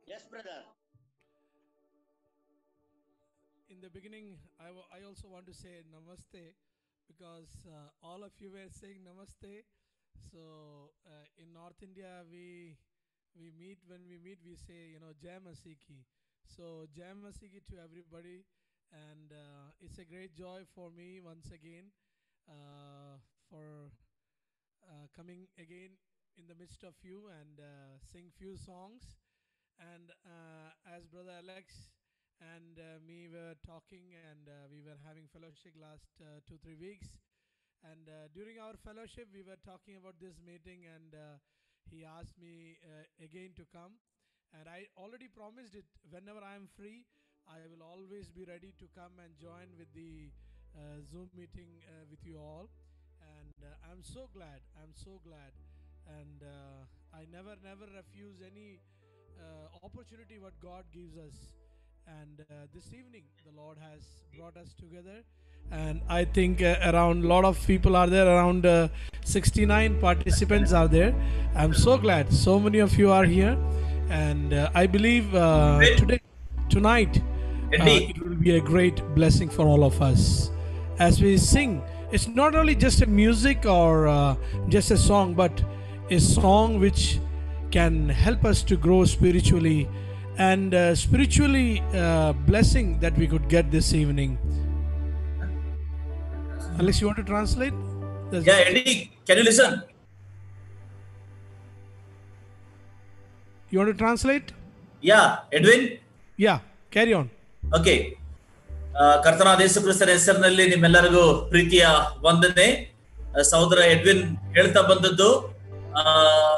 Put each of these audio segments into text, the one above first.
Yes, brother. In the beginning, I also want to say namaste because all of you were saying namaste. So in North India, we meet when we meet, we say Jai Masiki. So Jai Masiki to everybody, and it's a great joy for me once again for coming again in the midst of you and sing few songs. And as Brother Alex and me were talking, and we were having fellowship last 2 3 weeks, and during our fellowship we were talking about this meeting, and he asked me again to come, and I already promised it. Whenever I am free, I will always be ready to come and join with the Zoom meeting with you all. And I'm so glad, and I never refuse any opportunity what God gives us. And this evening, the Lord has brought us together, and I think around a lot of people are there. Around 69 participants are there. I'm so glad so many of you are here, and I believe tonight, Eddie, it will be a great blessing for all of us as we sing. It's not only just a music or just a song, but a song which can help us to grow spiritually, and spiritually blessing that we could get this evening. Alex, you want to translate? yeah, Eddie, can you listen? You want to translate? Yeah, Edwin. Yeah, carry on. Okay, ಕರ್ತನಾದ ಯೇಸು ಕ್ರಿಸ್ತನ ಹೆಸರಿನಲ್ಲಿ ನಿಮ್ಮೆಲ್ಲರಿಗೂ ಪ್ರೀತಿಯ ವಂದನೆ. ಸಹೋದರ Edwin ಹೇಳ್ತಾ ಬಂದದ್ದು,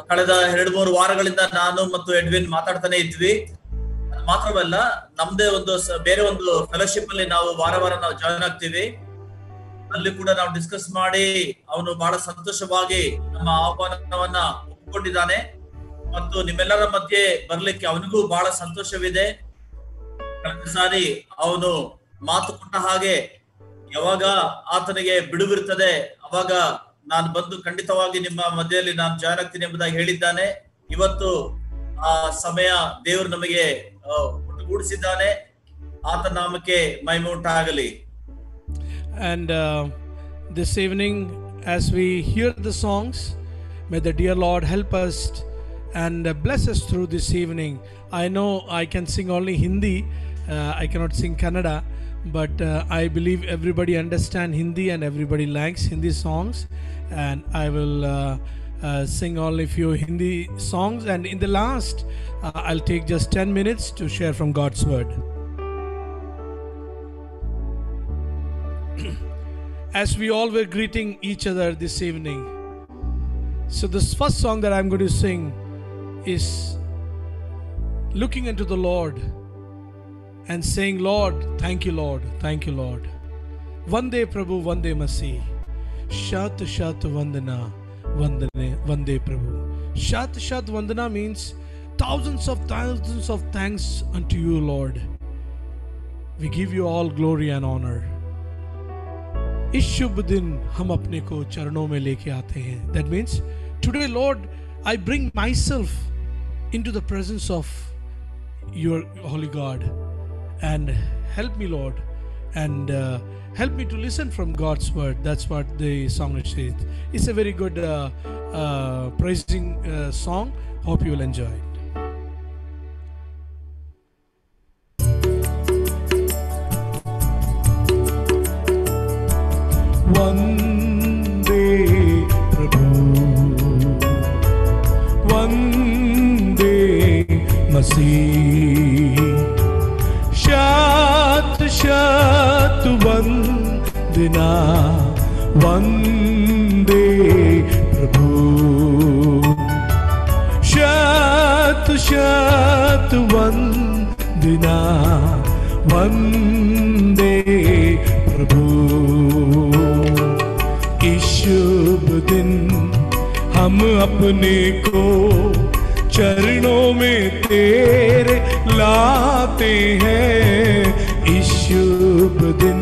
ಕಳೆದ 2-3 ವಾರಗಳಿಂದ ನಾನು ಮತ್ತು ಎಡ್ವಿನ್ ಮಾತಾಡ್ತಾನೆ ಇದ್ವಿ. ಮಾತ್ರವಲ್ಲ, ನಮ್ದೇ ಒಂದು ಬೇರೆ ಒಂದು ಫೆಲೋಶಿಪ್ ಅಲ್ಲಿ ನಾವು ವಾರ ನಾವು ಜಾಯ್ನ್ ಆಗ್ತೀವಿ. ಅಲ್ಲಿ ಕೂಡ ನಾವು ಡಿಸ್ಕಸ್ ಮಾಡಿ ಅವನು ಬಹಳ ಸಂತೋಷವಾಗಿ ನಮ್ಮ ಆಹ್ವಾನವನ್ನ ಒಪ್ಪಿಕೊಂಡಿದ್ದಾನೆ ಮತ್ತು ನಿಮ್ಮೆಲ್ಲರ ಮಧ್ಯೆ ಬರ್ಲಿಕ್ಕೆ ಅವನಿಗೂ ಬಹಳ ಸಂತೋಷವಿದೆ. ಕಳೆದ ಸಾರಿ ಅವನು ಮಾತು ಕೊಟ್ಟ ಹಾಗೆ ಯಾವಾಗ ಆತನಿಗೆ ಬಿಡುವಿರುತ್ತದೆ ಅವಾಗ ನಾನು ಬಂದು ಖಂಡಿತವಾಗಿ ನಿಮ್ಮ ಮಧ್ಯೆಯಲ್ಲಿ ನಾನು ಜಾಯ್ನ್ ಆಗ್ತೀನಿ ಎಂಬುದಾಗಿ ಹೇಳಿದ್ದಾನೆ. ಇವತ್ತು ಆ ಸಮಯ ದೇವರು ನಮಗೆ ಒಟ್ಟುಗೂಡಿಸಿದ್ದಾನೆ. ಆತನ ನಾಮಕ್ಕೆ ಮಹಿಮೆ ಉಂಟಾಗಲಿ. And this evening, as we hear the songs, may the dear Lord help us and bless us through this evening. I know I can sing only Hindi, I cannot sing Kannada, but I believe everybody understand Hindi and everybody likes Hindi songs, and I will sing only few Hindi songs, and in the last I'll take just 10 minutes to share from God's word. As we all were greeting each other this evening, so this first song that I'm going to sing is looking into the Lord and saying, Lord, thank you, Lord, thank you, Lord. Vande Prabhu, Vande Masi, Shat Shat Vandana, Vande Prabhu. Shat Shat Vandana means thousands of thanks unto you, Lord. We give you all glory and honor. इस शुभ दिन हम अपने को चरणों में लेके आते हैं. That means today, Lord, I bring myself into the presence of your holy God, and help me, Lord, and help me to listen from God's word. That's what the song says. It's a very good praising song. Hope you will enjoy it. Vande Prabhu, Vande Masi, Shat Shat Vandana, Vande Prabhu, Shat Shat Vandana, Vande Prabhu. इस शुभ दिन हम अपने को चरणों में तेरे लाते हैं. इस शुभ दिन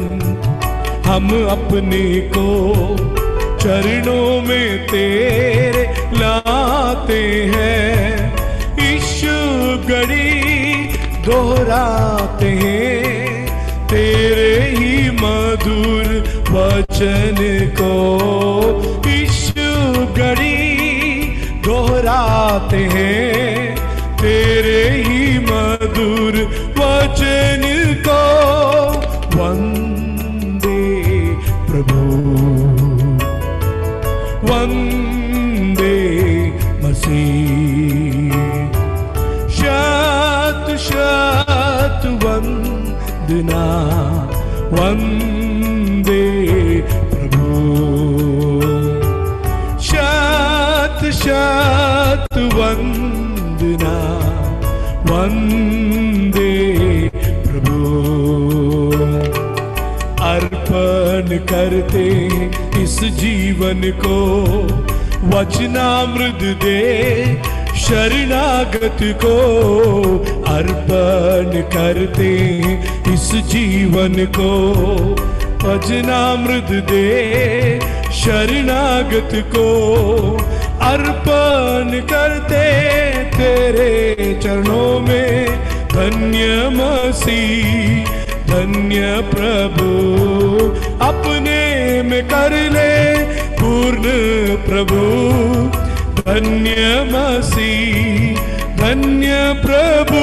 हम अपने को चरणों में तेरे लाते हैं. इस शुभ घड़ी दोहराते हैं तेरे ही मधुर वचन को। यीशु घड़ी दोहराते हैं तेरे ही मधुर वचन को। वंदे प्रभु वंदे मसीह, शत शत वंदना वंदे प्रभु। शत शत वंदना वंदे प्रभु। अर्पण करते इस जीवन को वचनामृत दे शरणागत को। अर्पण करते इस जीवन को वचनामृत दे शरणागत को। अर्पण करते तेरे चरणों में धन्य मसीह धन्य प्रभु। अपने में कर ले पूर्ण प्रभु। धन्य मसीह धन्य प्रभु।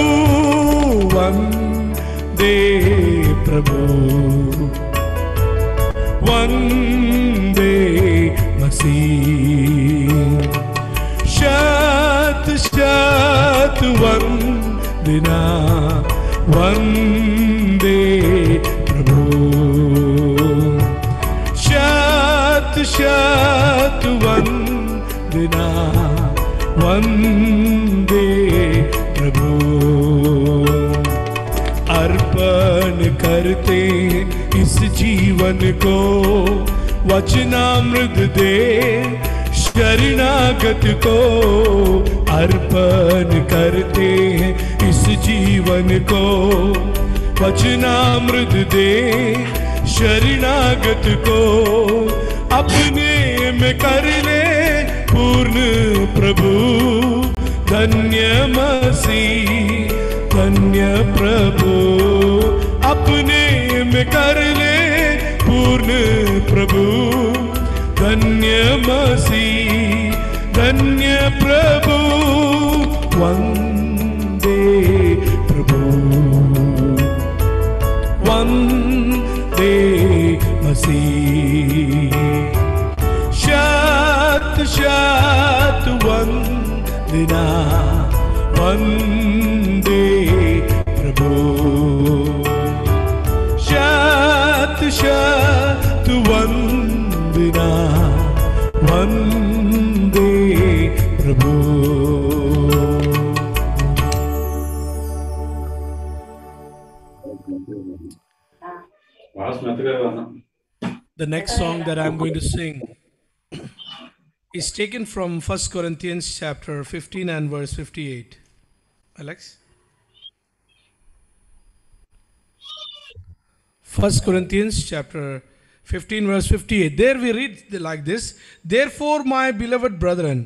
वंदे प्रभु वंदे मसीह। शत शत वंदना वंदे प्रभु। शत शत वंदना वंदे प्रभु। अर्पण करते इस जीवन को वचनामृत दे शरणागत को। अर्पण करते इस जीवन को वचनामृत दे शरणागत को। अपने में कर ले पूर्ण प्रभु। धन्य मसीह धन्य प्रभु। अपने में कर ले पूर्ण प्रभु। धन्य मसीह धन्य प्रभु। वंदे प्रभु वंदे मसीह। शत शत वंदना वंदे प्रभु। शत शत वंदना वंदे प्रभु। The next song that I'm going to sing is taken from 1 Corinthians chapter 15 and verse 58. Alex? 1 Corinthians chapter 15 verse 58. There we read like this: Therefore, my beloved brethren,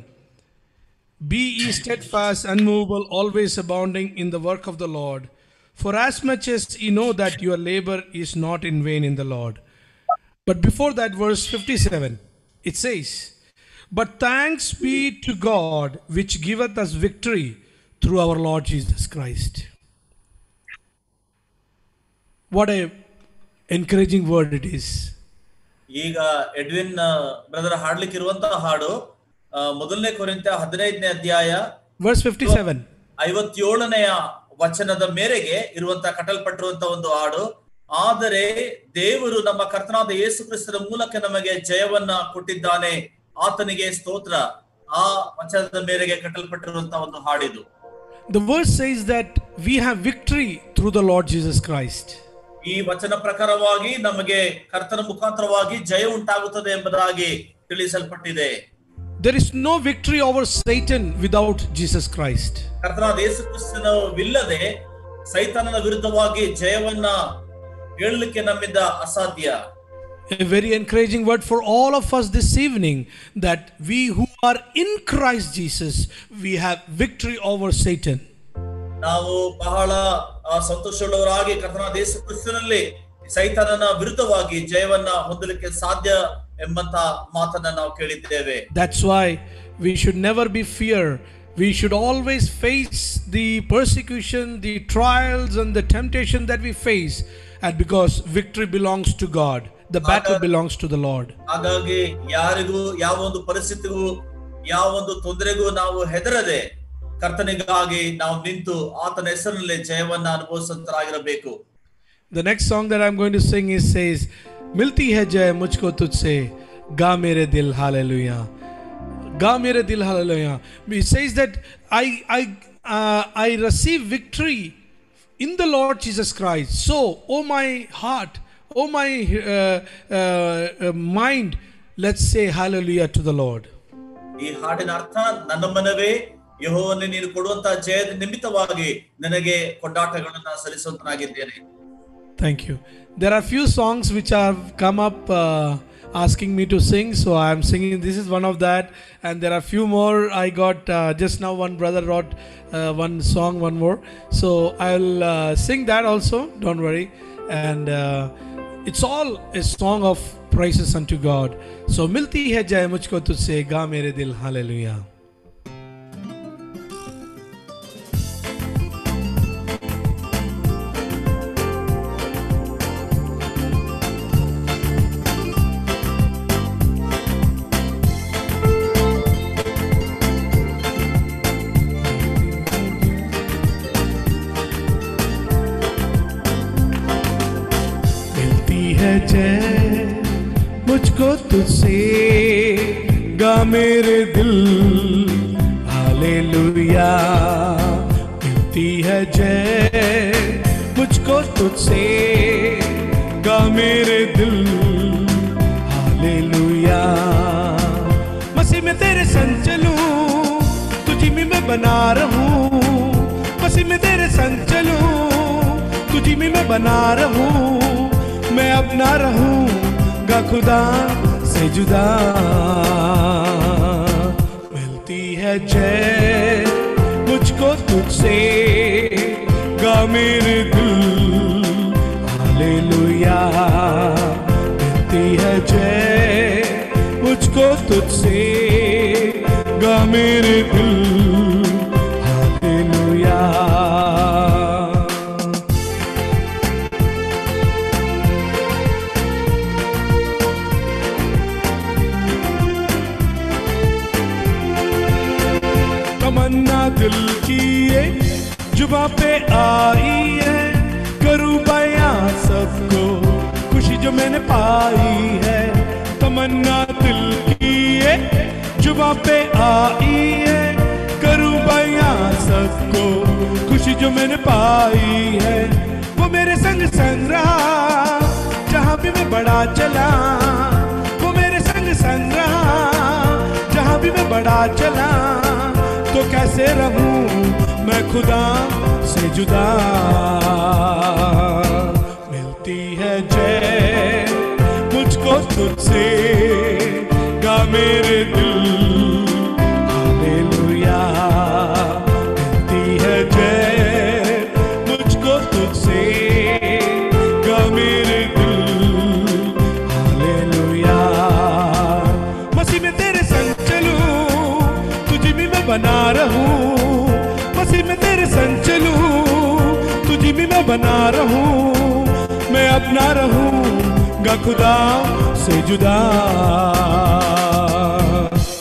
be ye steadfast, unmovable, always abounding in the work of the Lord. For as much as ye know that your labor is not in vain in the Lord. But before that, verse 57, it says, But thanks be to God, which giveth us victory through our Lord Jesus Christ. What a encouraging word it is. ಈಗ Edwin brother ಹಾಡ್ಲಿಕ್ಕಿರುವಂತಹ ಹಾಡು ಮೊದಲನೇ ಕೊರಿಂಥ 15ನೇ ಅಧ್ಯಾಯ verse 57 57ನೆಯ ವಚನದ ಮೇರೆಗೆ ಇರುವಂತಹ ಕಟ್ಟಲ್ಪಟ್ಟಿರುವಂತಹ ಒಂದು ಹಾಡು. ಆದರೆ ದೇವರು ನಮ್ಮ ಕರ್ತನಾದ ಯೇಸು ಕ್ರಿಸ್ತನ ಮೂಲಕ ನಮಗೆ ಜಯವನ್ನ ಕೊಟ್ಟಿದ್ದಾನೆ, ಆತನಿಗೆ ಸ್ತೋತ್ರ. ಆ ವಚನದ ಮೇರೆಗೆ ಕಟ್ಟಲ್ಪಟ್ಟಿರುವಂತಹ ಒಂದು ಹಾಡಿದು. The verse says that we have victory through the Lord Jesus Christ. ಈ ವಚನ ಪ್ರಕಾರವಾಗಿ ನಮಗೆ ಕರ್ತನ ಮುಖಾಂತರವಾಗಿ ಜಯ ಉಂಟಾಗುತ್ತದೆ ಎಂಬುದಾಗಿ ತಿಳಿಸಲ್ಪಟ್ಟಿದೆ. There is no victory over Satan without Jesus Christ. ಕರ್ತನಾದ ಯೇಸು ಕ್ರಿಸ್ತನವಿಲ್ಲದೆ ಸೈತಾನನ ವಿರುದ್ಧವಾಗಿ ಜಯವನ್ನ ಹೇಳಲಿಕ್ಕೆ ನಮ್ಮಿಂದ ಅಸಾಧ್ಯ. A very encouraging word for all of us this evening, that we who are in Christ Jesus, we have victory over Satan. ನಾವು ಬಹಳ ಆ ಸಂತೋಷವುಳ್ಳವರಾಗಿ ಕರ್ತನಾದ ಯೇಸು ಕ್ರಿಸ್ತನಲ್ಲಿ ಸೈತಾನನ ವಿರುದ್ಧವಾಗಿ ಜಯವನ್ನ ಹೊಂದಲಿಕ್ಕೆ ಸಾಧ್ಯ ಎಂಬಂತ ಮಾತನ್ನ ನಾವು ಕೇಳಿದ್ದೇವೆ. That's why we should never be fear. We should always face the persecution, the trials and the temptation that we face, and because victory belongs to God, the battle belongs to the Lord. ಹಾಗಾಗಿ ಯಾರಿಗೂ ಯಾವ ಒಂದು ಪರಿಸ್ಥಿತಿಗೂ ಯಾವ ಒಂದು ತೊಂದರೆಗೂ ನಾವು ಹೆದರದೆ ಕರ್ತನಿಗಾಗಿ ನಾವು ನಿಂತು ಆತನ ಹೆಸರಿನಲ್ಲಿ ಜಯವನ್ನ ಅನುಭವಿಸುವಂತರಾಗಿರಬೇಕು. The next song that I'm going to sing says, "Milti hai jay mujhko tujhse, ga mere dil hallelujah." Ga mere dil hallelujah. It says that I receive victory in the Lord Jesus Christ. So, oh my heart, oh my mind, let's say hallelujah to the Lord. ಈ ಹಾಡಿನ ಅರ್ಥ, ನನ್ನ ಮನವೇ ಯೆಹೋವನೇ ನೀನು ಕೊಡುವಂತ ಜಯದ ನಿಮಿತ್ತವಾಗಿ ನನಗೆ ಕೊಂಡಾಟಗಳನ್ನು ಸಲ್ಲಿಸುವಂತನಾಗಿದ್ದೇನೆ. Thank you. There are few songs which have come up asking me to sing, so I am singing. This is one of that, and there are few more. I got just now one brother wrote one song, one more, so I'll sing that also. Don't worry, and it's all a song of praises unto God. So milti hai jay mujhko tujhse, ga mere dil hallelujah. मुझको तुझसे गा मेरे दिल hallelujah, मिलती है जय मुझको तुझसे गा मेरे दिल हालेलुया। मसीह में तेरे संग चलूं, तुझी में मैं बना रहूं, मसीह में तेरे संग चलूं, तुझी में मैं बना रहूं, मैं अब ना रहूंगा खुदा से जुदा। मिलती है जय मुझको तुझसे गा मेरे दिल हालेलुया, मिलती है जय मुझको तुझसे गा मेरे दिल हालेलुया। तमन्ना दिल की ये जुबां पे आई है, करूं बयां सबको खुशी जो मैंने पाई है। तमन्ना दिल की ये जुबां पे आई है, करूं बयां सबको खुशी जो मैंने पाई है। वो मेरे संग संग रहा जहां भी मैं बड़ा चला, वो मेरे संग संग रहा जहां भी मैं बड़ा चला। तो कैसे रहूं मैं खुदा से जुदा। मिलती है जय मुझको तुझसे गा मेरे दिल हालेलुया, मिलती है जय मुझको तुझसे गा मेरे दिल हालेलुया। मसीह में तेरे संग चलूं, तुझी भी मैं बना रहूं, मसीह में तेरे संग चलूं, तुझी भी मैं बना रहूं, मैं अब ना रहूंगा खुदा से जुदा।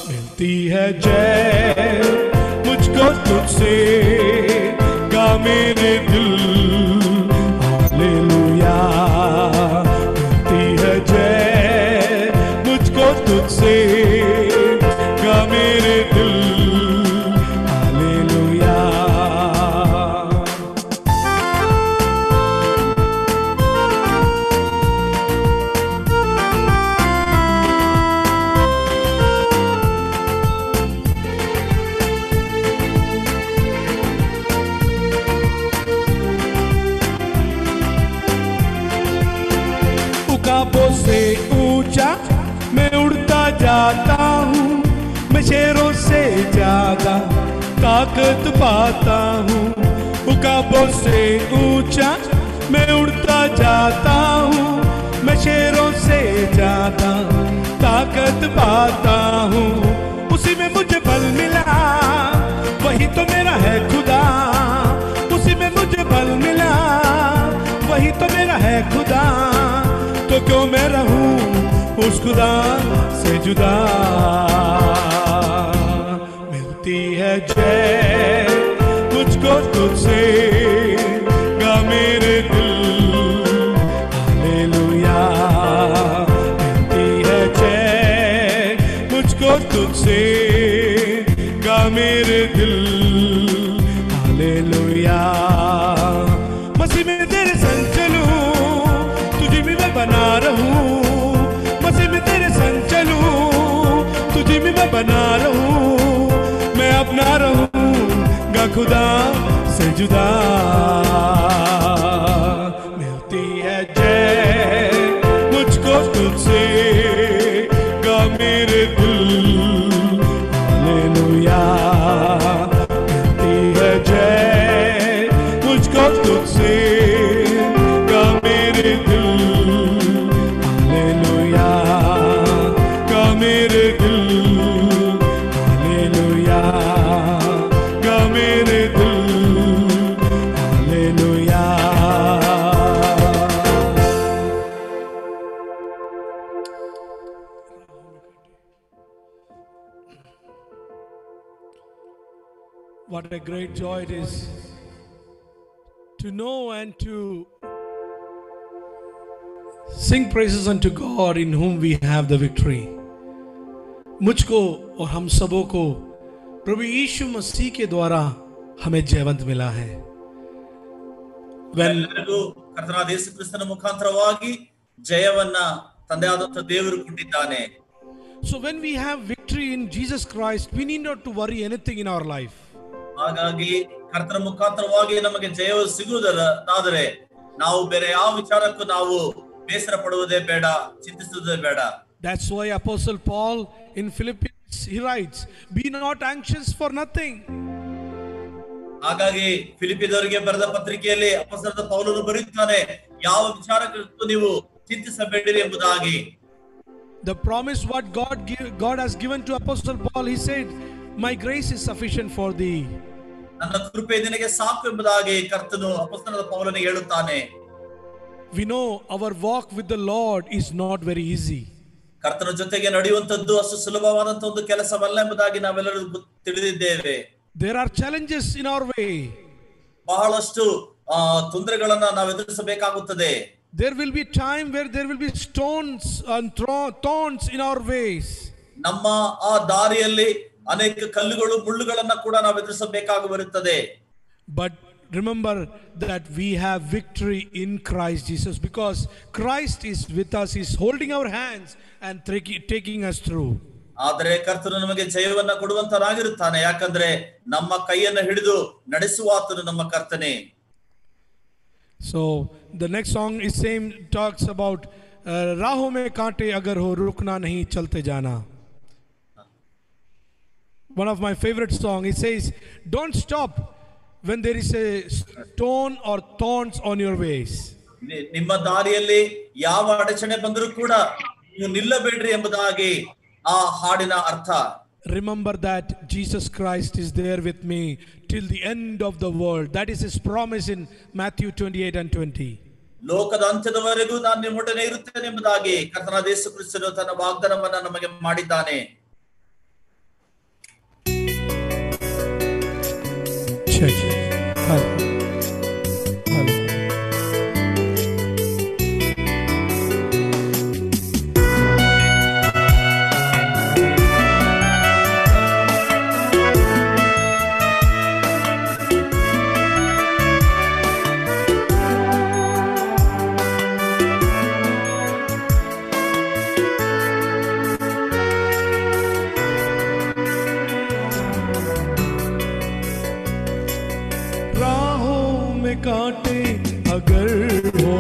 मिलती है जय मुझको तुझसे गा मेरे दिल हालेलुया, मिलती है जय मुझको तुझसे गा मेरे दिल हालेलुया। उकाबों से ऊंचा मैं उड़ता जाता हूँ, मैं शेरों से ज्यादा ताकत पाता हूँ। ख्वाबों से ऊंचा मैं उड़ता जाता हूँ, मैं शेरों से ज्यादा ताकत पाता हूँ। उसी में मुझे बल मिला, वही तो मेरा है खुदा। उसी में मुझे बल मिला, वही तो मेरा है खुदा। तो क्यों मैं रहूं उस खुदा से जुदा। मिलती है जय मुझको तुझसे, गा मेरे दिल हालेलुया। मिलती है जय मुझको तुझसे, गा मेरे दिल हालेलुया। मसीह में तेरे संग चलूं, तुझे भी मैं बना रहूं। मसीह में तेरे संग चलूं, तुझे भी मैं बना रहूं। मैं अपना रहूंगा खुदा से जुदा। मिलती है जय मुझको तुझसे, गा मेरे दिल हालेलुया। मिलती है जय मुझको तुझसे, गा मेरे दिल हालेलुया। गा मेरे दिल हालेलुया। गा मेरे दिल hallelujah. What a great joy it is to know and to sing praises unto God in whom we have the victory. मुझको और हम सबों को प्रभु यीशु मसीह के द्वारा हमें जयवंत मिला है। When ಎಲ್ಲರಿಗೂ ಕರ್ತನಾದ ಯೇಸು ಕ್ರಿಸ್ತನ ಮುಖಾಂತರವಾಗಿ ಜಯವನ್ನ ತಂದೆಯಾದಂತ ದೇವರು ಕೊಟ್ಟಿದ್ದಾನೆ. So when we have victory in Jesus Christ, we need not to worry anything in our life. ಹಾಗಾಗಿ ಕರ್ತನ ಮುಖಾಂತರವಾಗಿ ನಮಗೆ ಜಯ ಸಿಗುವುದಾದರೆ ನಾವು ಬೇರೆ ಯಾವ ವಿಚಾರಕ್ಕೂ ನಾವು ಬೇಸರ ಪಡುವುದೇ ಬೇಡ, ಚಿಂತಿಸುವುದೇ ಬೇಡ. That's why Apostle Paul in Philippians he writes, "Be not anxious for nothing." ಹಾಗಾಗಿ ಫಿಲಿಪಿದವರಿಗೆ ಬರೆದ ಪತ್ರಿಕೆಯಲ್ಲಿ ಅಪೊಸ್ತಲನಾದ ಪೌಲನು ಬರೆಯುತ್ತಾನೆ, ಯಾವ ವಿಚಾರಕ್ಕೂ ನೀವು ಚಿಂತಿಸಬೇಡಿರಿ ಎಂಬುದಾಗಿ. The promise what God has given to Apostle Paul, he said, "My grace is sufficient for thee." ನನ್ನ ಕೃಪೆ ನಿನಗೆ ಸಾಕು ಎಂಬುದಾಗಿ ಕರ್ತನು ಅಪೊಸ್ತಲನಾದ ಪೌಲನಿಗೆ ಹೇಳುತ್ತಾನೆ. We know our walk with the Lord is not very easy. ಕರ್ತನ ಜೊತೆಗೆ ನಡೆಯುವಂತದ್ದು ಅಷ್ಟು ಸುಲಭವಾದಂತ ಒಂದು ಕೆಲಸವಲ್ಲ ಎಂಬುದಾಗಿ ನಾವೆಲ್ಲರೂ ತಿಳಿದಿದ್ದೇವೆ. There are challenges in our way. ಬಹಳಷ್ಟು ತೊಂದರೆಗಳನ್ನ ನಾವು ಎದುರಿಸಬೇಕಾಗುತ್ತದೆ. There will be time where there will be stones and thorns in our ways. ನಮ್ಮ ಆ ದಾರಿಯಲ್ಲಿ ಅನೇಕ ಕಲ್ಲುಗಳು ಮುಳ್ಳುಗಳನ್ನ ಕೂಡ ನಾವು ಎದುರಿಸಬೇಕಾಗಿ ಬರುತ್ತದೆ. But remember that we have victory in Christ Jesus, because Christ is with us, is holding our hands and taking us through. ಆದರೆ ಕರ್ತನು ನಮಗೆ ಜಯವನ್ನ ಕೊಡುವಂತನಾಗಿರುತ್ತಾನೆ, ಯಾಕಂದ್ರೆ ನಮ್ಮ ಕೈಯನ್ನ ಹಿಡಿದು ನಡೆಸುವಾತನು ನಮ್ಮ ಕರ್ತನೇ. So the next song is same, talks about राहों में कांटे अगर हो रुकना नहीं चलते जाना. One of my favorite songs, it says, "Don't stop when there is a stone or thorns on your ways." ನಿಮ್ಮ ದಾರಿಯಲ್ಲಿ ಯಾವ ಅಡಚಣೆ ಬಂದರೂ ಕೂಡ ನೀವು ನಿಲ್ಲಬೇಡ್ರಿ ಎಂಬುದಾಗಿ ಆ ಹಾಡಿನ ಅರ್ಥ. Remember that Jesus Christ is there with me till the end of the world. That is his promise in Matthew 28 and 20. ಲೋಕದ ಅಂತ್ಯದವರೆಗೂ ನಾನು ನಿಮ್ಮೊಡನೆ ಇರುತ್ತೇನೆ ಎಂಬುದಾಗಿ ಕರ್ತನಾದ ಯೇಸು ಕ್ರಿಸ್ತನು ತನ್ನ ವಾಗ್ದಾನವನ್ನ ನಮಗೆ ಮಾಡಿದ್ದಾನೆ. Check. Hello. कांटे अगर हो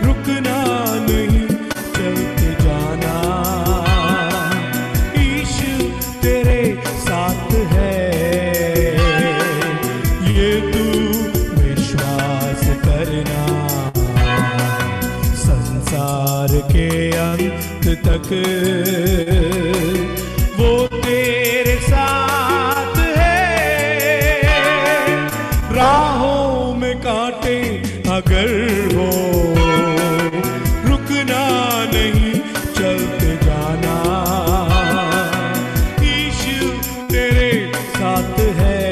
रुकना नहीं चलते जाना, ईशु तेरे साथ है ये तू संसार के अंत तक वो तेरे साथ है। राहों में कांटे अगर हो रुकना नहीं चलते जाना, यीशु तेरे साथ है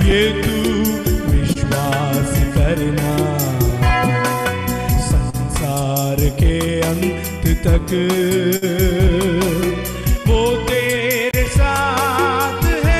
ये तू विश्वास करना। संसार के अंत तक वो तेरे साथ है।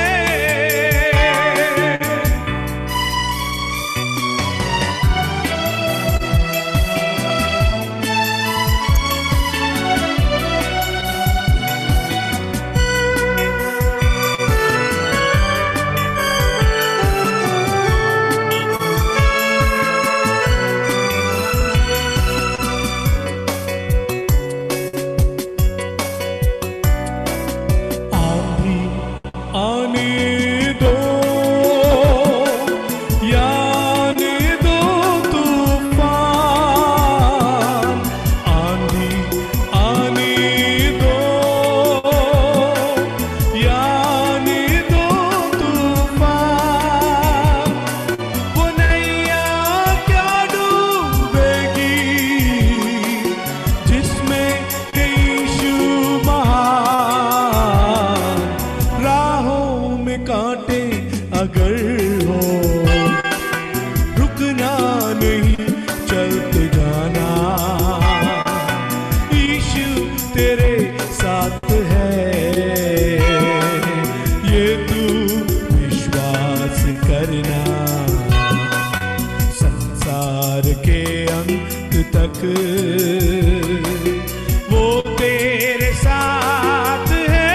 वो तेरे साथ है।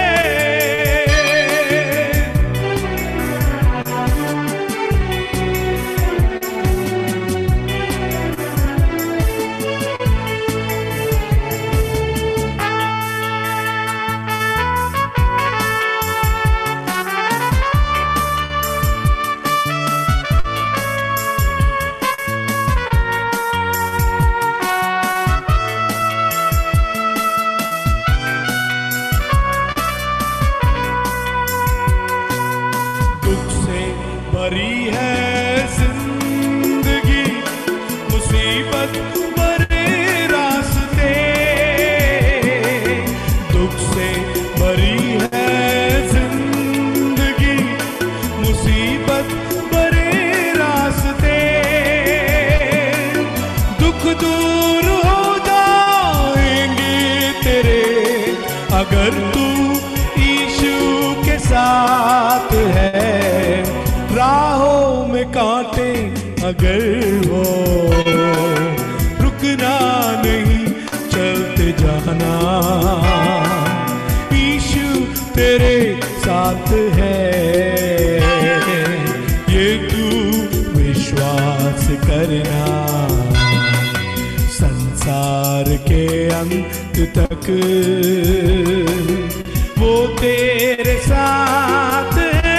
भरी है जिंदगी मुसीबत भरे रास्ते, दुख से भरी है जिंदगी मुसीबत भरे रास्ते। दुख दूर हो जाएंगे तेरे अगर तू यीशु के साथ है। राहों में कांटे अगर हो रुकना नहीं चलते जाना, यीशु तेरे साथ है ये तू विश्वास करना। संसार के अंत तक वो तेरे साथ है।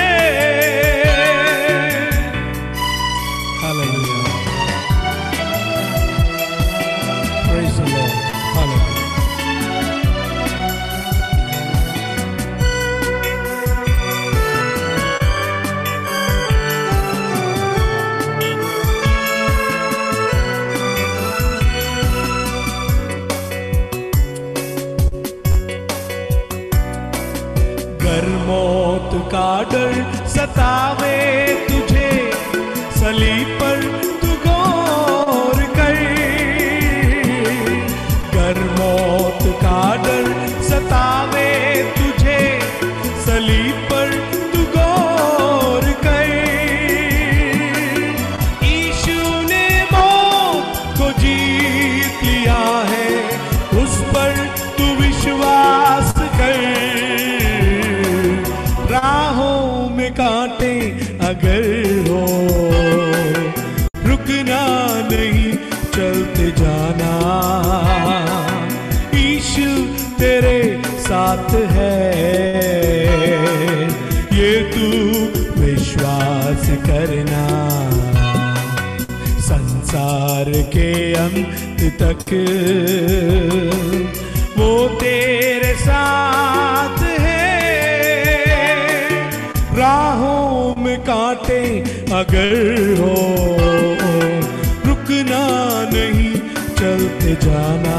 मौत का डर सतावे तुझे सलीब पर तू गौर कर। गर मौत का डर सतावे तुझे सलीब पर तू गौर कर। यीशु ने मौत को जीत लिया है उस पर तू विश्वास कर। राहों में कांटे अगर हो रुकना नहीं चलते जाना, यीशु तेरे साथ है ये तू विश्वास करना। संसार के अंत तक वो तेरे साथ है। राहों में कांटे अगर हो रुकना नहीं, चलते जाना।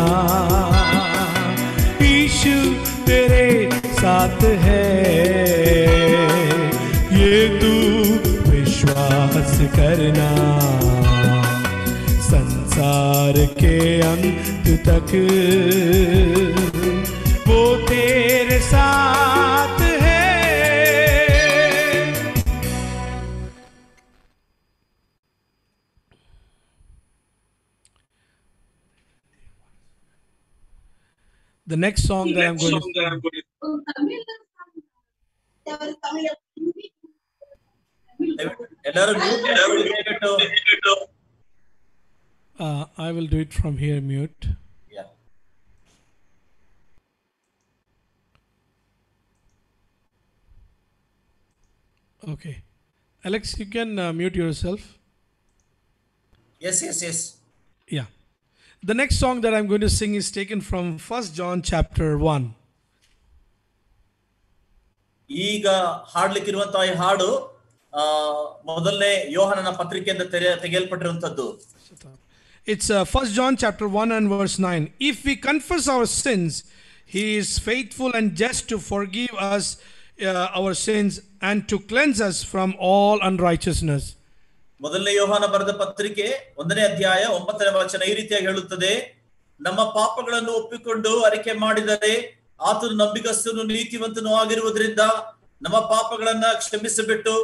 यीशु तेरे साथ है, ये तू विश्वास करना। संसार के अंत तक वो तेरे साथ है। The next song that I'm going to I will do it from here, mute. Yeah. Okay. Alex, you can mute yourself. Yes. Yeah. The next song that I'm going to sing is taken from 1 John chapter 1. ಈಗ ಹಾಡ್ಲಿಕ್ಕಿರುವಂತಹ ಈ ಹಾಡು ಮೊದಲನೇ ಯೋಹಾನನ ಪತ್ರಿಕೆಯಿಂದ ತೆಗೆಯಲ್ಪಟ್ಟಿರುವಂತದ್ದು. It's 1 John chapter 1 and verse 9. If we confess our sins, he is faithful and just to forgive us our sins and to cleanse us from all unrighteousness. ಮೊದಲನೇ ಯೋಹಾನ ಬರೆದ ಪತ್ರಿಕೆ 1ನೇ ಅಧ್ಯಾಯ 9ನೇ ವಚನ ಈ ರೀತಿಯಾಗಿ ಹೇಳುತ್ತದೆ, ನಮ್ಮ ಪಾಪಗಳನ್ನು ಒಪ್ಪಿಕೊಂಡು ಅರಿಕೆ ಮಾಡಿದರೆ ಆತನು ನಂಬಿಗಸ್ತನು ನೀತಿವಂತನು ಆಗಿರುವುದರಿಂದ ನಮ್ಮ ಪಾಪಗಳನ್ನ ಕ್ಷಮಿಸಿಬಿಟ್ಟು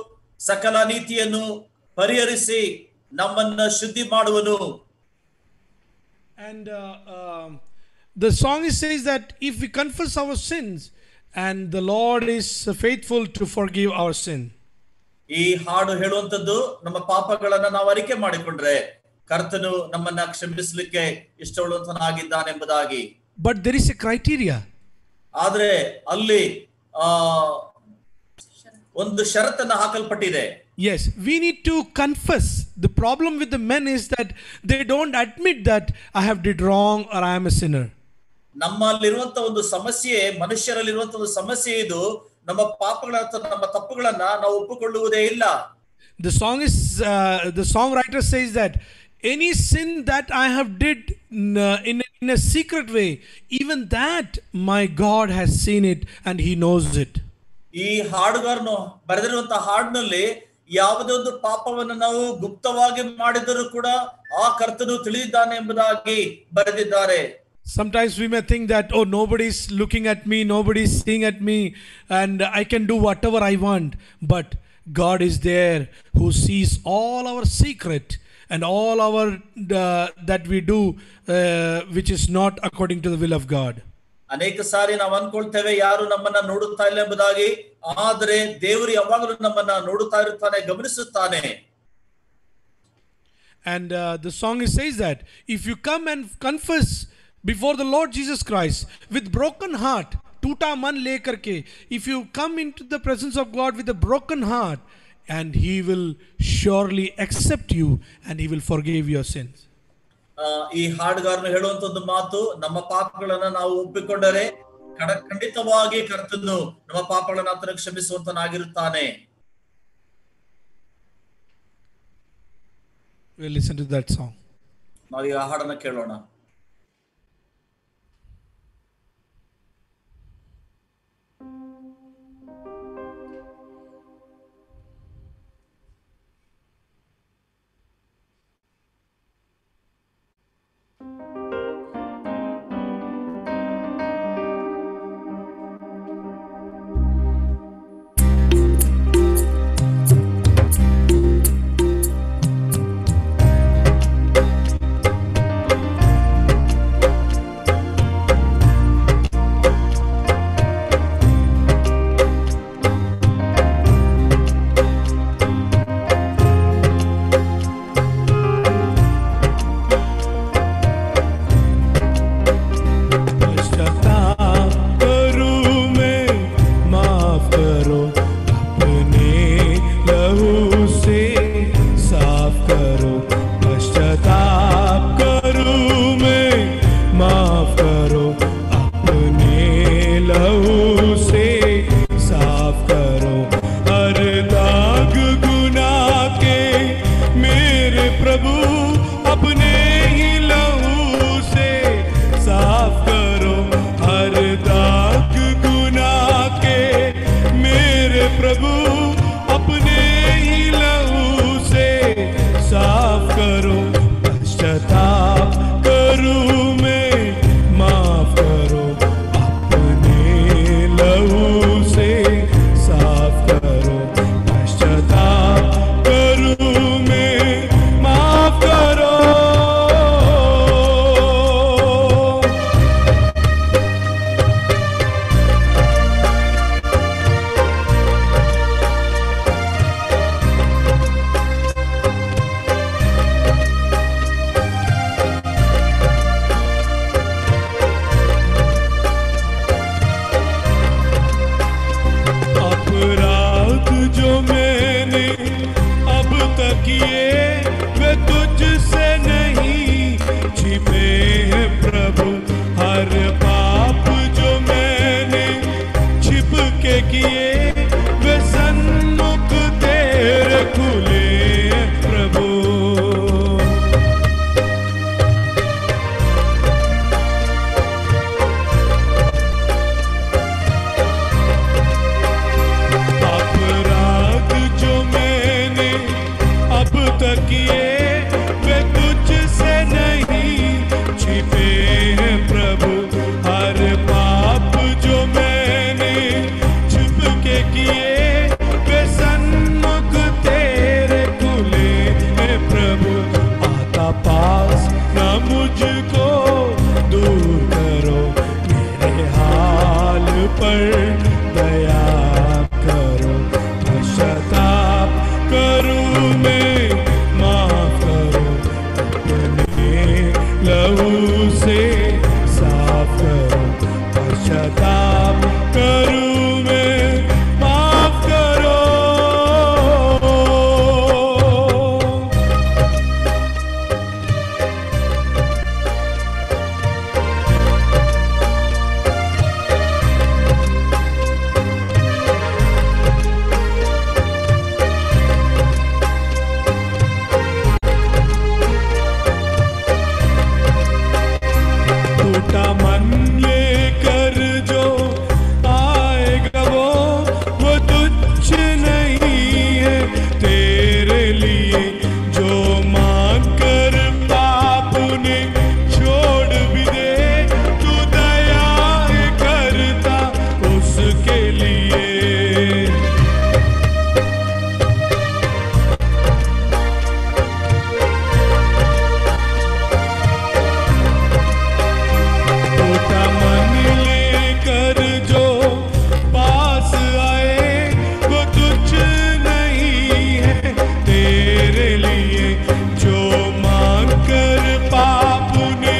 ಸಕಲ ನೀತಿಯನ್ನು ಪರಿಹರಿಸಿ ನಮ್ಮನ್ನ ಶುದ್ಧಿ ಮಾಡುವನು. And the song says that if we confess our sins, and the Lord is faithful to forgive our sin. ಈ ಹಾಡು ಹೇಳುವಂತದ್ದು ನಮ್ಮ ಪಾಪಗಳನ್ನ ನಾವು ಅರಿಕೆ ಮಾಡಿಕೊಂಡ್ರೆ ಕರ್ತನು ನಮ್ಮನ್ನ ಕ್ಷಮಿಸಲಿಕ್ಕೆ ಇಷ್ಟಪಡುವಂತನಾಗಿದ್ದಾನೆ ಎಂಬುದಾಗಿ. But there is a criteria. ಆದ್ರೆ ಅಲ್ಲಿ ಒಂದು ಷರತ್ತನ್ನ ಹಾಕಲ್ಪಟ್ಟಿದೆ. Yes, we need to confess. The problem with the men is that they don't admit that I have did wrong or I am a sinner. ನಮ್ಮಲ್ಲಿರುವಂತ ಒಂದು ಸಮಸ್ಯೆ, ಮನುಷ್ಯರಲ್ಲಿರುವಂತ ಒಂದು ಸಮಸ್ಯೆ ಇದು, ನಮ್ಮ ಪಾಪಗಳನ್ನ ನಮ್ಮ ತಪ್ಪುಗಳನ್ನ ನಾವು ಒಪ್ಪಿಕೊಳ್ಳುವುದೇ ಇಲ್ಲ. The songwriter says that any sin that I have did in a secret way, even that my God has seen it and he knows it. ಈ ಹಾಡುಗಾರನು ಬರೆದಿರುವಂತಹ ಹಾಡಿನಲ್ಲಿ ಯಾವುದೇ ಒಂದು ಪಾಪವನ್ನು ನಾವು ಗುಪ್ತವಾಗಿ ಮಾಡಿದರೂ ಕೂಡ ಆ ಕರ್ತನು ತಿಳಿದಿದ್ದಾನೆ ಎಂಬುದಾಗಿ ಬರೆದಿದ್ದಾರೆ. Sometimes we may think that, oh, nobody's looking at me, nobody's seeing at me, and I can do whatever I want. But God is there who sees all our secret and all our that we do which is not according to the will of God. ಅನೇಕ ಸಾರಿ ನಾವು ಅನ್ಕೊಳ್ತೇವೆ ಯಾರು ನಮ್ಮನ್ನ ನೋಡುತ್ತಾ ಇಲ್ಲ ಎಂಬುದಾಗಿ, ಆದರೆ ದೇವರು ಯಾವಾಗಲೂ ನಮ್ಮನ್ನ ನೋಡುತ್ತಾ ಇರುತ್ತಾನೆ, ಗಮನಿಸುತ್ತಾನೆ. And the song says that if you come and confess before the Lord Jesus Christ with broken heart, toota man le karke, if you come into the presence of God with a broken heart, and he will surely accept you and he will forgive your sins. ಈ ಹಾಡುಗಾರನು ಹೇಳುವಂತ ಒಂದು ಮಾತು, ನಮ್ಮ ಪಾಪಗಳನ್ನ ನಾವು ಒಪ್ಪಿಕೊಂಡರೆ ಖಂಡಿತವಾಗಿ ಕರ್ತನು ನಮ್ಮ ಪಾಪಗಳನ್ನ ಆತನು ಕ್ಷಮಿಸುವಂತನಾಗಿರುತ್ತಾನೆ. We'll listen to that song. ನಾವೀಗ ಹಾಡನ್ನ ಕೇಳೋಣ. तक ये वे तुझसे नहीं छिपे हैं प्रभु। हर पाप जो मैंने छिप के किए वे सन्मुख तेरे खुले हैं प्रभु। अपराध जो मैंने अब तक किए वे तुझसे नहीं छिपे हैं प्रभु। हर पाप जो मैंने छिप के किए वे सन्मुख तेरे खुले हैं प्रभु। आता पास न मुझको दूर करो, मेरे हाल पर दया करो। पश्चाताप करूं मैं, माफ करो, अपने लहू से साफ करो। पश्चाताप करूं मैं, माफ करो। टूटा मन लेकर जो आएगा वो तुच्छ नहीं है तेरे लिए। जो मान कर पाप ने छोड़ भी दे, तू दया करता उसके लिए। टूटा मन लेकर जो पास आए वो तुच्छ नहीं है तेरे लिए। जो मान कर पाप ने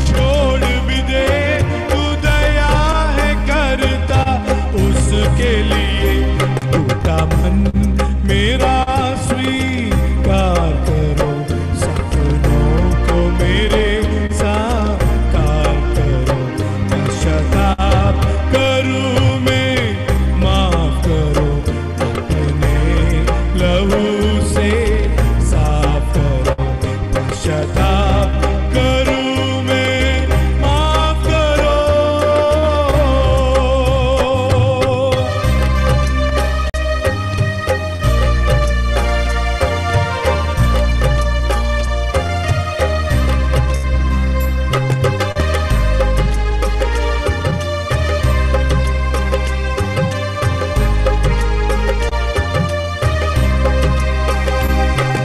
छोड़ भी दे, तू दया है करता उसके लिए। टूटा मन मेरा स्वीकार करो, सपनों को मेरे साकार करो। पश्चाताप करूं मैं, माफ करो, अपने लहू से साफ करो। पश्चाताप करूं मैं, माफ करो।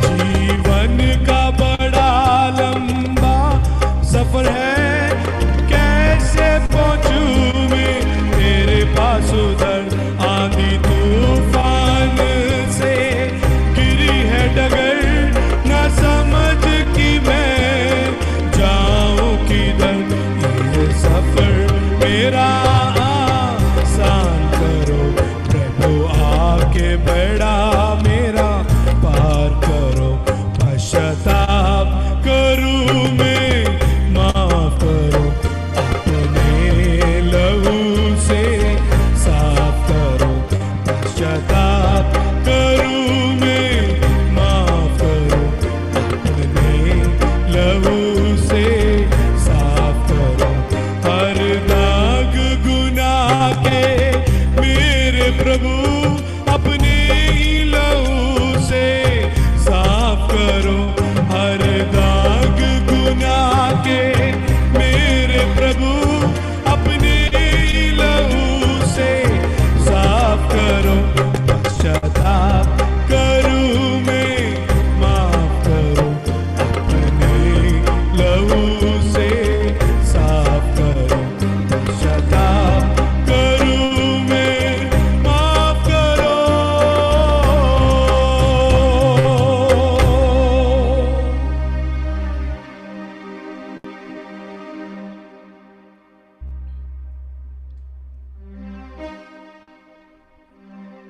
जीवन का बड़ा लंबा सफर है, कैसे पहुंचूं मैं तेरे पास उधर। आंधी तूफान से गिरी है डगर, ना समझ कि मैं जाऊं किधर। ये सफर मेरा आसान करो प्रभु, आके बड़ा मेरा पार करो। पश्चाताप करूं मैं, माफ करो, अपने लहू से साफ करो। पश्चाताप करूं मैं, माफ करो, अपने लहू से साफ करो। हर दाग गुनाह के मेरे प्रभु अपने ही लहू से साफ करो। हर दाग गुनाह के मेरे प्रभु अपने ही लहू से साफ करो। पश्चाताप करूं मैं, माफ करो, अपने लहू से साफ करो। पश्चाताप करूं मैं, माफ करो।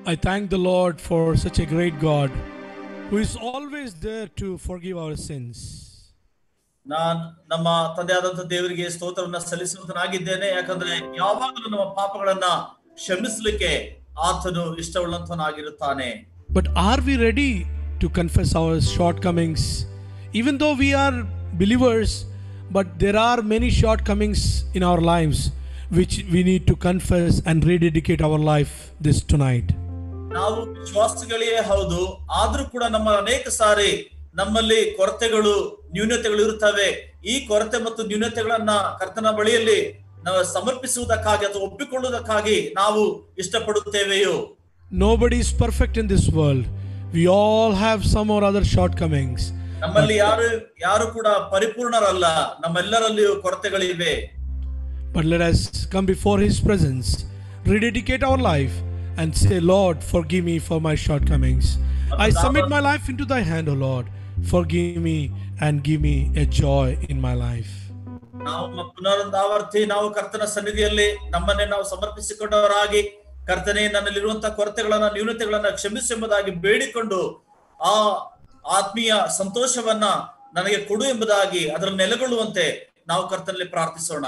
I thank the Lord for such a great God who is always there to forgive our sins. ನಮ್ಮ ತಂದೆಯಾದಂತ ದೇವರಿಗೆ ಸ್ತೋತ್ರವನ್ನ ಸಲ್ಲಿಸುವಂತನಾಗಿದ್ದೇನೆ, ಯಾಕಂದ್ರೆ ಯಾವಾಗಲೂ ನಮ್ಮ ಪಾಪಗಳನ್ನ ಕ್ಷಮಿಸಲಿಕ್ಕೆ ಆತನು ಇಷ್ಟವುಳ್ಳಂತನಾಗಿರುತ್ತಾನೆ. But are we ready to confess our shortcomings? Even though we are believers, but there are many shortcomings in our lives which we need to confess and rededicate our life this tonight. ನಾವು ವಿಶ್ವಾಸಿಗಳೇ ಹೌದು, ಆದ್ರೂ ಕೂಡ ನಮ್ಮ ಅನೇಕ ಸಾರಿ ನಮ್ಮಲ್ಲಿ ಕೊರತೆಗಳು ನ್ಯೂನತೆಗಳು ಇರುತ್ತವೆ. ಈ ಕೊರತೆ ಮತ್ತು ನ್ಯೂನತೆಗಳನ್ನ ಕರ್ತನ ಬಳಿಯಲ್ಲಿ ನಾವು ಸಮರ್ಪಿಸುವುದಕ್ಕಾಗಿ ಅಥವಾ ಒಪ್ಪಿಕೊಳ್ಳುವುದಕ್ಕಾಗಿ ನಾವು ಇಷ್ಟಪಡುತ್ತೇವೆಯೋ? Nobody is perfect in this world. We all have some or other shortcomings. ನಮ್ಮಲ್ಲಿ ಯಾರು ಕೂಡ ಪರಿಪೂರ್ಣರಲ್ಲ, ನಮ್ಮೆಲ್ಲರಲ್ಲಿಯೂ ಕೊರತೆಗಳಿವೆ. But let us come before His presence, rededicate our life and say, Lord, forgive me for my shortcomings. I submit my life into Thy hand, O Lord. Forgive me and give me a joy in my life. ನಾವು ಪುನರುದ್ಧಾವರ್ತಿ ನಾವು ಕರ್ತನ ಸನ್ನಿಧಿಯಲ್ಲಿ ನಮ್ಮನ್ನೇ ನಾವು ಸಮರ್ಪಿಸಿಕೊಂಡವರಾಗಿ, ಕರ್ತನೇ ನನ್ನಲ್ಲಿರುವಂತಹ ಕೊರತೆಗಳನ್ನ ನ್ಯೂನತೆಗಳನ್ನ ಕ್ಷಮಿಸು ಎಂಬುದಾಗಿ ಬೇಡಿಕೊಂಡು ಆ ಆತ್ಮೀಯ ಸಂತೋಷವನ್ನ ನನಗೆ ಕೊಡು ಎಂಬುದಾಗಿ ಅದರ ನೆಲೆಗೊಳ್ಳುವಂತೆ ನಾವು ಕರ್ತನಲ್ಲಿ ಪ್ರಾರ್ಥಿಸೋಣ.